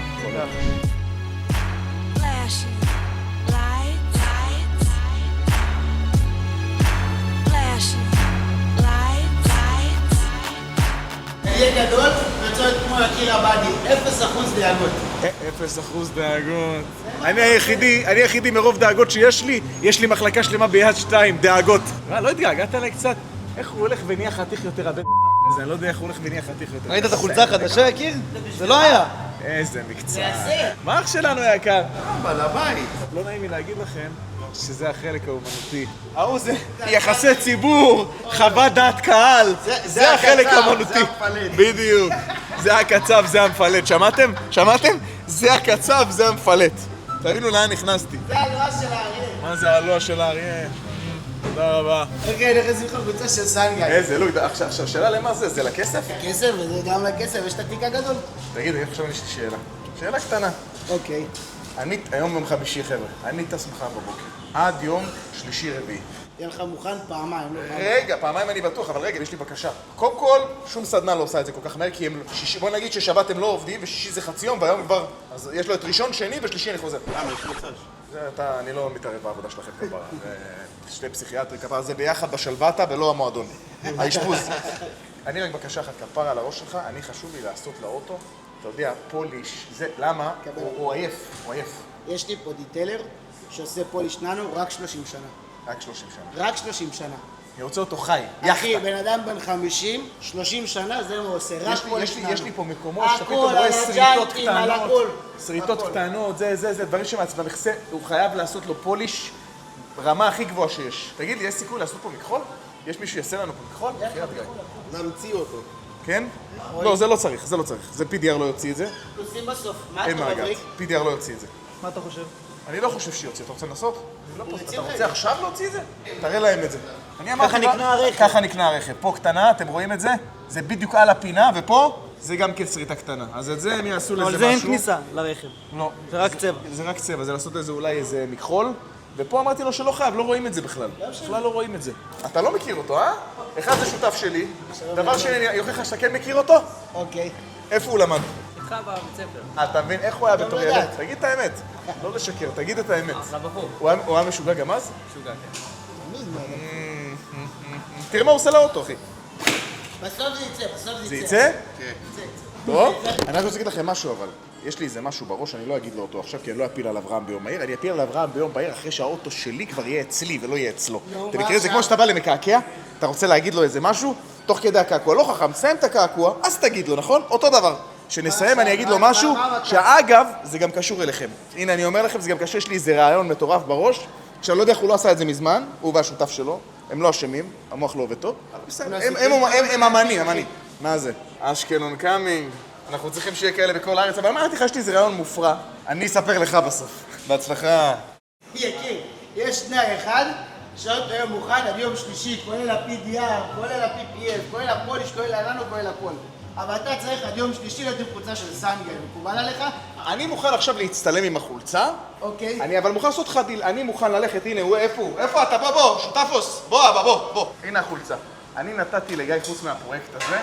יהיה גדול, רצות כמו יקיר עבדי, 0% דאגות. 0% דאגות. אני היחידי מרוב דאגות שיש לי, יש לי מחלקה שלמה ביד 2, דאגות. לא התגעגעת עליי קצת? איך הוא הולך ונהיה חתיך יותר הבן זה, אני לא יודע איך הוא הולך ונהיה חתיך יותר. ראית את החולצה החדשה, יקיר? זה לא היה. איזה מקצוע. מה אח שלנו יקר? בעל הבית. לא נעים לי להגיד לכם שזה החלק האומנותי. ההוא זה יחסי ציבור, חוות דעת קהל. זה החלק האומנותי. זה המפלט. בדיוק. זה הקצב, זה המפלט. שמעתם? שמעתם? זה הקצב, זה המפלט. תבינו לאן נכנסתי. זה הלואה של האריה. מה זה הלואה של האריה? תודה רבה. אוקיי, נכנסים לך קבוצה של סנגאי. איזה, לא, עכשיו, שאלה למה זה? זה לכסף? כסף, וזה גם לכסף, יש את התיק הגדול. תגיד, עכשיו יש לי שאלה. שאלה קטנה. אוקיי. אני, היום יום חמישי, חבר'ה. אני טס מחר בבוקר. עד יום שלישי רביעי. תהיה לך מוכן פעמיים, לא פעמיים. רגע, פעמיים אני בטוח, אבל רגע, יש לי בקשה. קודם כל, שום סדנה לא עושה את זה כל כך מהר, כי הם... בוא נגיד ששבת הם לא עובדים, ושישי זה חצי יום, והיום כבר... אז יש לו את ראשון, שני, ושלישי אני חוזר. למה, יש מצב? אני לא מתערב בעבודה שלכם כפרה. שתי פסיכיאטרי כפרה, זה ביחד בשלוותה ולא המועדון. האשפוז. אני רק בקשה אחת כפרה על הראש שלך, אני חשוב לי לעשות לאוטו, אתה יודע, פוליש, זה, למה? הוא עייף, הוא עייף. יש לי פה דיטלר שעושה פוליש ננו רק 30 שנה. רק 30 שנה. רק 30 שנה. אני רוצה אותו חי. אחי, בן אדם בן 50, 30 שנה, זה מה הוא עושה, רק פוליש ננו. יש לי פה מקומות שאתה פתאום רואה שריטות קטנות, שריטות קטנות, זה, דברים שמעצבן, הוא חייב לעשות לו פוליש ברמה הכי גבוהה שיש. תגיד לי, יש סיכוי לעשות פה מכחול? יש מישהו יעשה לנו פה מכחול? נמציא אותו. כן? לא, זה לא צריך, זה לא צריך. זה PDR לא יוציא את זה. עושים בסוף. מה אין אתה מה מבריק? PDR לא יוציא את זה. מה אתה חושב? אני לא חושב שיוציא, אתה רוצה לנסות? אתה רוצה עכשיו להוציא את זה? תראה להם את זה. ככה נקנה הרכב. ככה נקנה הרכב. פה קטנה, אתם רואים את זה? זה בדיוק על הפינה, ופה זה גם כן שריטה קטנה. אז את זה הם יעשו לזה משהו. אבל זה אין כניסה לרכב. לא. זה רק צבע. זה רק צבע, זה לעשות לזה אולי איזה מכחול. ופה אמרתי לו שלא חייב, לא רואים את זה בכלל. בכלל לא רואים את זה. אתה לא מכיר אותו, אה? אחד זה שותף שלי. דבר שני, אני אוכיח לך שאתה כן מכיר אותו? אוקיי. איפה הוא למד? איתך בבית ספר. אתה מבין? איך הוא היה בתור ילד? תגיד את האמת. לא לשקר, תגיד את האמת. לבחור. הוא היה משוגע גם אז? משוגע, כן. תראה מה הוא עושה לאוטו, אחי. בסוף זה יצא, בסוף זה זה יצא. יצא? כן. טוב? אני רק רוצה להגיד לכם משהו, אבל יש לי איזה משהו בראש, אני לא אגיד לו אותו עכשיו, כי אני לא אפיל על אברהם ביום בהיר, אני אפיל על אברהם ביום בהיר אחרי שהאוטו שלי כבר יהיה אצלי ולא יהיה אצלו. אתה מכיר את זה כמו שאתה בא למקעקע, אתה רוצה להגיד לו איזה משהו, תוך כדי הקעקוע, לא חכם, סיים את הקעקוע, אז תגיד לו, נכון? אותו דבר. כשנסיים אני אגיד לו משהו, שאגב, זה גם קשור אליכם. הנה, אני אומר לכם, זה גם קשור, יש לי איזה רעיון מטורף בראש, שאני לא יודע איך הוא לא עשה את זה מזמן, הוא והשותף שלו, הם לא אשמים, המוח לא עובד טוב, אבל בסדר, הם אמנים. מה זה? אשקלון קאמינג, אנחנו צריכים שיהיה כאלה בכל הארץ, אבל אמרתי לך, יש לי איזה רעיון מופרע, אני אספר לך בסוף. בהצלחה. יקיר, יש תנאי אחד, שעות היום מוכן עד יום שלישי, כולל ה-PDR, כולל ה-PPF, כולל הפוליש, כולל הלנו, כולל הכל. אבל אתה צריך עד יום שלישי להיות עם חולצה של סנגל, מקובל עליך? אני מוכן עכשיו להצטלם עם החולצה. אוקיי. אני אבל מוכן לעשות לך דיל, אני מוכן ללכת, הנה, הוא איפה? איפה אתה? בוא, שותפוס, בוא. הנה החולצה. אני נתתי לגיא חוץ מהפרויקט הזה,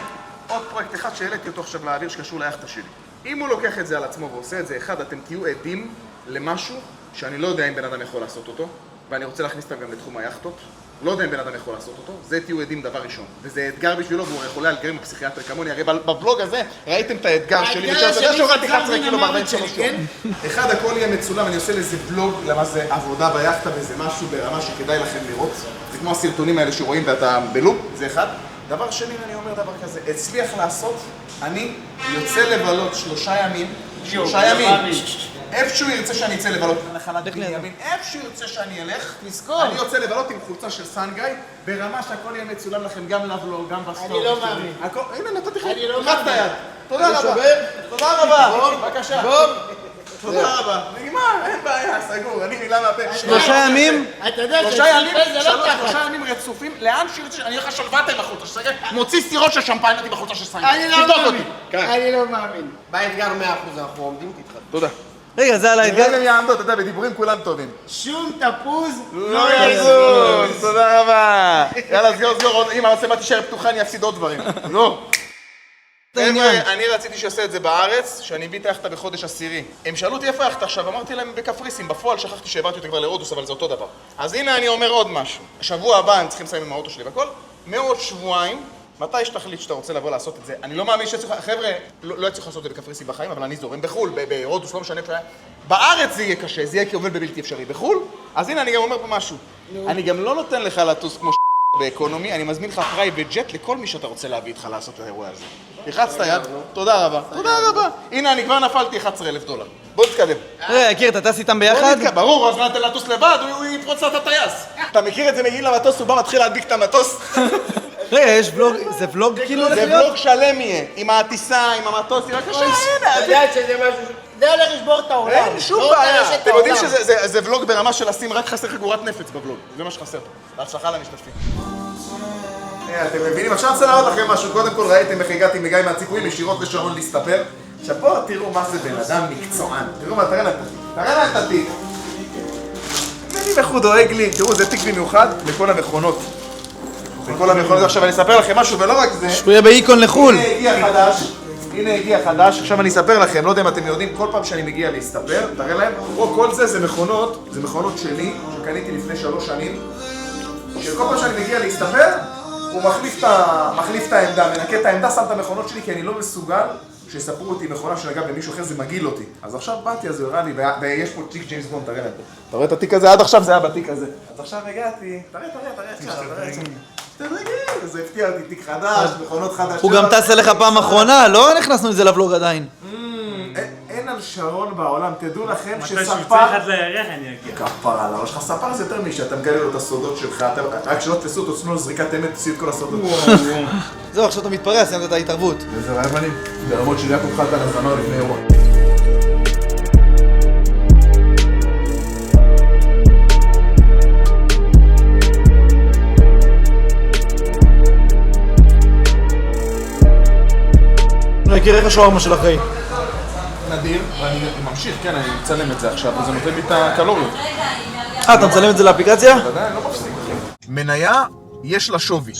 עוד פרויקט אחד שהעליתי אותו עכשיו לאוויר שקשור ליחטה שלי. אם הוא לוקח את זה על עצמו ועושה את זה, אחד, אתם תהיו עדים למשהו שאני לא יודע אם בן אדם יכול לעשות אותו, ואני רוצה להכניס אותם גם לתחום היחטות. לא יודע אם בן אדם יכול לעשות אותו, זה תהיו עדים דבר ראשון. וזה אתגר בשבילו, והוא חולה על גרים הפסיכיאטר כמוני. הרי בבלוג הזה ראיתם את האתגר שלי, ושאתה יודע שהורדתי 11 קילו ב-43 יום. אחד, הכל יהיה מצולם, אני עושה לזה בלוג, למה זה עבודה ביחטה וזה משהו ברמה שכדאי לכם לראות. זה כמו הסרטונים האלה שרואים ואתה בלופ, זה אחד. דבר שני, אני אומר דבר כזה, הצליח לעשות, אני יוצא לבלות 3 ימים, איפה שהוא ירצה שאני אצא לבלות לנחלת בנימין, איפה שהוא ירצה שאני אלך, תזכור, אני יוצא לבלות עם חולצה של סנגי, ברמה שהכל יהיה מצולם לכם גם לבלוג, גם בסטורי. אני לא מאמין. הנה, נתתי לך, אני לא לחץ את היד. מאמין. תודה רבה, בבקשה. תודה רבה. נגמר, אין בעיה, סגור, אני מילה מהפה. 3 ימים? אתה יודע שלושה ימים רצופים, לאן שירצה, אני אלך שלוותה עם החולצה של סנגי, מוציא סטירות של שמפיינתי בחולצה של סנגי. אני לא מאמין. באתגר 100% אנחנו עומדים, תתחתנו. תודה. רגע, זה על האתגר? הם יעמדו, אתה יודע, בדיבורים כולם טובים. שום תפוז לא יזוז, תודה רבה. יאללה, סגור, אם המצלמה תישאר פתוחה, אני אפסיד עוד דברים. לא. אני רציתי שיעשה את זה בארץ, שאני הביא את היחטה בחודש 10. הם שאלו אותי איפה היחטה עכשיו, אמרתי להם בקפריסין, בפועל שכחתי שהעברתי אותי כבר לרודוס, אבל זה אותו דבר. אז הנה אני אומר עוד משהו. השבוע הבא הם צריכים לסיים עם האוטו שלי והכל, מעוד שבועיים, מתי שתחליט שאתה רוצה לבוא לעשות את זה? אני לא מאמין שצריך, חבר'ה, לא יצליח לעשות את זה בקפריסין בחיים, אבל אני זורם בחול, ברודוס, לא משנה שהיה. בארץ זה יהיה קשה, זה יהיה כעובד בבלתי אפשרי. בחול? אז הנה אני גם אומר פה משהו. אני גם לא נותן לך לטוס כמו באקונומי, אני מזמין לך פרייבט ג'ט לכל מי שאתה רוצה להביא איתך לעשות את האירוע הזה. לחצת יד, תודה רבה. תודה רבה. הנה, אני כבר נפלתי $11,000. בוא נתקדם. יקיר, אתה טס איתם ביחד? ברור, אז מה נתן לטוס לבד, הוא יפרוץ את הטייס. אתה מכיר את זה, מגיעים למטוס, הוא בא מתחיל להדביק את המטוס. רגע, יש ולוג, זה ולוג כאילו? זה ולוג שלם יהיה, עם הטיסה, עם המטוס, עם הקשה, הנה. אתה יודע שזה משהו... זה הולך לשבור את העולם. אין שום בעיה. אתם יודעים שזה ולוג ברמה של לשים רק חסר חגורת נפץ בבלוג. זה מה שחסר. בהצלחה למשתתפים. אתם מבינים? עכשיו אני רוצה להראות לכם משהו. קודם כל ראיתם איך הגעתי מגיא מהציפויים ישירות לשרון להסתפר. עכשיו בואו תראו מה זה בן אדם מקצוען. תראו מה, תראה להם את התיק. מבינים איך הוא דואג לי. תראו, זה תיק במיוחד לכל המכונות. לכל המכונות. עכשיו אני אספר לכם משהו ולא רק זה. שפויה באיקון לחול. הנה הגיע חדש, עכשיו אני אספר לכם, לא יודע אם אתם יודעים, כל פעם שאני מגיע להסתפר, תראה להם, כל זה מכונות שלי, שקניתי לפני 3 שנים, שכל פעם שאני מגיע להסתפר, הוא מחליף את העמדה, מנקה את העמדה, שם את המכונות שלי, כי אני לא מסוגל שיספרו אותי מכונה שנגע במישהו אחר, זה מגיל אותי. אז עכשיו באתי, אז הוא הראה לי, ויש פה תיק ג'יימס בונד, תראה להם. אתה רואה את התיק הזה? עד עכשיו זה היה בתיק הזה. אז עכשיו הגעתי, תראה. זה הפתיע אותי, תיק חדש, מכונות חדשות. הוא גם טס אליך פעם אחרונה, לא נכנסנו את זה לבלוג עדיין. אין על שרון בעולם, תדעו לכם שספר... מתי שהוא צריך עד לירח אני אגיע. כפרה על הראש שלך, ספר זה יותר משאתה מגלה לו את הסודות שלך, רק שלא תפסו אותו, תצנו לו זריקת אמת, תוציאו את כל הסודות. זהו, עכשיו אתה מתפרע, סיימת את ההתערבות. וזה רעבנים, ברמות של יעקב חלטן הזמר לפני אירוע. יקיר, איך השווארמה של אחרי? נדיר, ואני ממשיך, כן, אני מצלם את זה עכשיו, וזה נותן לי את הקלוריות. אתה מצלם את זה לאפליקציה? ודאי, לא מפסיק. מניה, יש לה שווי.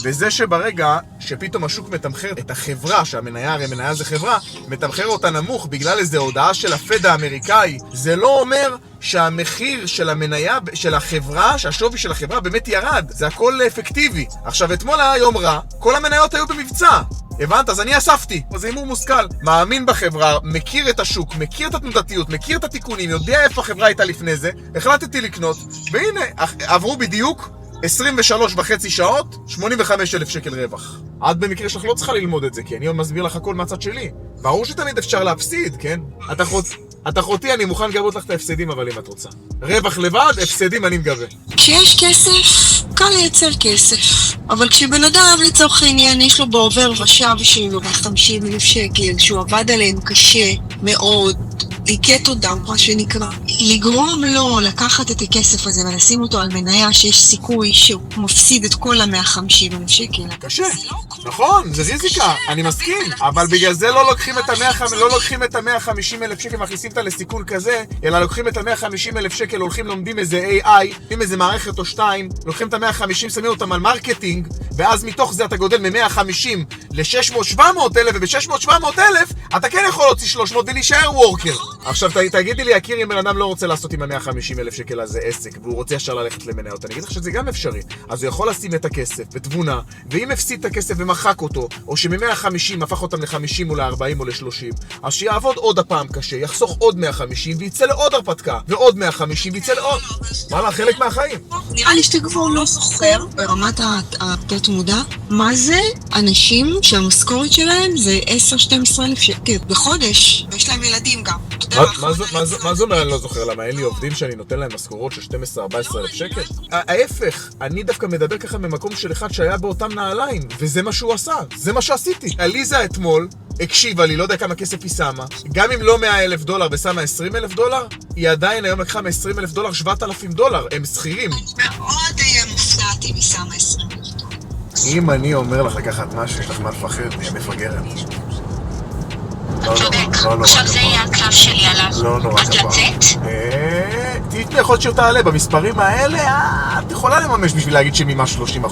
וזה שברגע שפתאום השוק מתמחר את החברה, שהמניה, הרי מניה זה חברה, מתמחר אותה נמוך בגלל איזו הודעה של הפד האמריקאי, זה לא אומר שהמחיר של המניה, של החברה, שהשווי של החברה באמת ירד. זה הכל אפקטיבי. עכשיו, אתמול היה יום רע, כל המניות היו במבצע. הבנת? אז אני אספתי. זה הימור מושכל. מאמין בחברה, מכיר את השוק, מכיר את התנודתיות, מכיר את התיקונים, יודע איפה החברה הייתה לפני זה, החלטתי לקנות, והנה, עברו בדיוק 23.5 שעות, 85,000 שקל רווח. את במקרה שלך לא צריכה ללמוד את זה, כי אני עוד מסביר לך הכל מהצד שלי. ברור שתמיד אפשר להפסיד, כן? את אחותי, אני מוכן לגבות לך את ההפסדים, אבל אם את רוצה. רווח לבד, הפסדים אני מגבה. כשיש כסף, קל לייצר כסף. אבל כשבן אדם לצורך העניין יש לו בעובר ושב שהיא מרוויח 50,000 שקל, שהוא עבד עליהם קשה מאוד, ליקי תודה, מה שנקרא. לגרום לו לקחת את הכסף הזה ולשים אותו על מניה שיש סיכוי שהוא מפסיד את כל ה-150,000 שקל. קשה, נכון, זה ריזיקה, אני מסכים, אבל בגלל זה לא לוקחים את ה-150,000 שקל, מכניסים אותה לסיכון כזה, אלא לוקחים את ה-150,000 שקל, הולכים לומדים איזה AI, לומדים איזה מערכת או שתיים, לוקחים את ה-150, שמים אותם על מרקטינג, ואז מתוך זה אתה גודל מ-150 ל-600-700,000, וב-600-700,000 אתה כן יכול להוציא 300 ולהישאר וורקר. עכשיו תגידי לי, יקיר, אם בן אדם לא רוצה לעשות עם ה-150,000 שקל הזה עסק, והוא רוצה ישר ללכת למניות, אני אגיד לך שזה גם אפשרי. אז הוא יכול לשים את הכסף בתבונה, ואם הפסיד את הכסף ומחק אותו, או שמ-150 הפך אותם ל-50 או ל-40 או ל-30, אז שיעבוד עוד הפעם קשה, יחסוך עוד 150 ויצא לעוד הרפתקה, ועוד 150 ויצא לעוד. מה, חלק מהחיים? נראה לי שאתה כבר לא זוכר ברמת התת מודע מה זה אנשים שהמשכורת שלהם זה 10-12,000 שקל בחודש, ויש להם ילדים גם. מה זה אומר אני לא זוכר? למה אין לי עובדים שאני נותן להם משכורות של 12-14,000 שקל? ההפך, אני דווקא מדבר ככה ממקום של אחד שהיה באותם נעליים, וזה מה שהוא עשה, זה מה שעשיתי. עליזה אתמול הקשיבה לי, לא יודע כמה כסף היא שמה, גם אם לא $100,000 ושמה $20,000, היא עדיין היום לקחה $20,000 $7,000, הם שכירים. מאוד מופתעת אם היא שמה $20,000. אם אני אומר לך לקחת משהו, יש לך מה לפחד, נהיה מפגרת. צודק, עכשיו זה יהיה הקרב שלי עליו. לא נורא אז גבוה. לצאת? תהייתי יכול להיות שהוא תעלה, במספרים האלה, את יכולה לממש בשביל להגיד שממה 30%.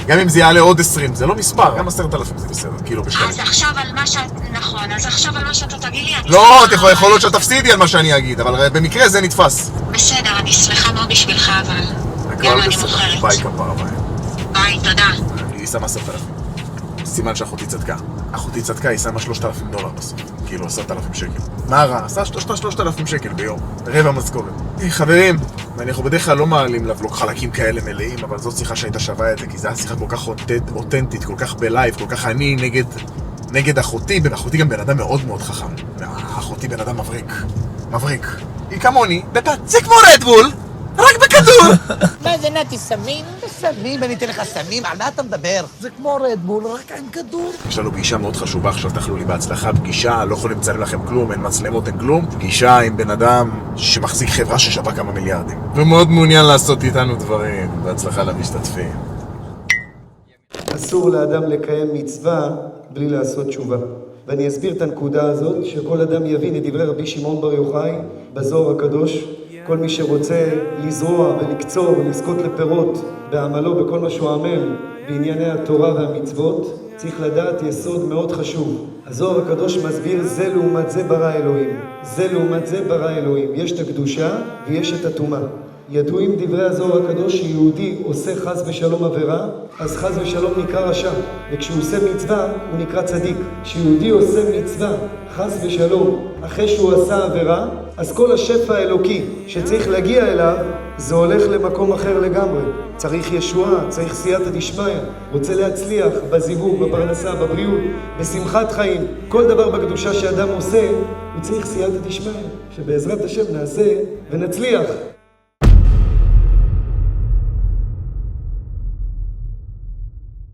גם אם זה יעלה עוד 20, זה לא מספר, גם 10,000 זה בסדר, כאילו בשביל. אז עכשיו על מה שאת, נכון, אז עכשיו על מה שאתה תגיד לי, לא, את יכול להיות שאת תפסידי על מה שאני אגיד, אבל במקרה זה נתפס. בסדר, אני שמחה מאוד בשבילך, אבל יאללה, אני מוכרת. ביי כפרה, ביי. ביי, תודה. היא שמה 10,000. סימן שאחותי צדקה. אחותי צדקה, היא שמה $3,000 בסוף. כאילו 10,000 שקל. מה רע? עשה 3,000 שקל ביום. רבע משכורת. חברים, אנחנו בדרך כלל לא מעלים לבלוג חלקים כאלה מלאים, אבל זאת שיחה שהייתה שווה את זה, כי זו הייתה שיחה כל כך אותנטית, כל כך בלייב, כל כך אני נגד אחותי. אחותי גם בן אדם מאוד מאוד חכם. אחותי בן אדם מבריק. היא כמוני, זה כמו רדבול, רק בכדור. מה זה נתי, סמים? סמים, אני אתן לך סמים, על מה אתה מדבר? זה כמו רדבול, רק עם כדור. יש לנו פגישה מאוד חשובה, עכשיו תאכלו לי בהצלחה, פגישה, לא יכולים לצלם לכם כלום, אין מצלמות, אין כלום. פגישה עם בן אדם שמחזיק חברה ששווה כמה מיליארדים. ומאוד מעוניין לעשות איתנו דברים. בהצלחה למשתתפים. אסור לאדם לקיים מצווה בלי לעשות תשובה. ואני אסביר את הנקודה הזאת, שכל אדם יבין את דברי רבי שמעון בר יוחאי בזוהר הקדוש. כל מי שרוצה לזרוע ולקצור ולזכות לפירות בעמלו בכל מה שהוא עמל בענייני התורה והמצוות, צריך לדעת יסוד מאוד חשוב. הזוהר הקדוש מסביר זה לעומת זה ברא אלוהים. זה לעומת זה ברא אלוהים. יש את הקדושה ויש את הטומאה. ידועים דברי הזוהר הקדוש שיהודי עושה חס ושלום עבירה, אז חס ושלום נקרא רשע. וכשהוא עושה מצווה הוא נקרא צדיק. כשיהודי עושה מצווה חס ושלום אחרי שהוא עשה עבירה, אז כל השפע האלוקי שצריך להגיע אליו זה הולך למקום אחר לגמרי. צריך ישועה, צריך סייעתא דשמיא, רוצה להצליח בזיווג, בפרנסה, בבריאות, בשמחת חיים. כל דבר בקדושה שאדם עושה הוא צריך סייעתא דשמיא, שבעזרת השם נעשה ונצליח.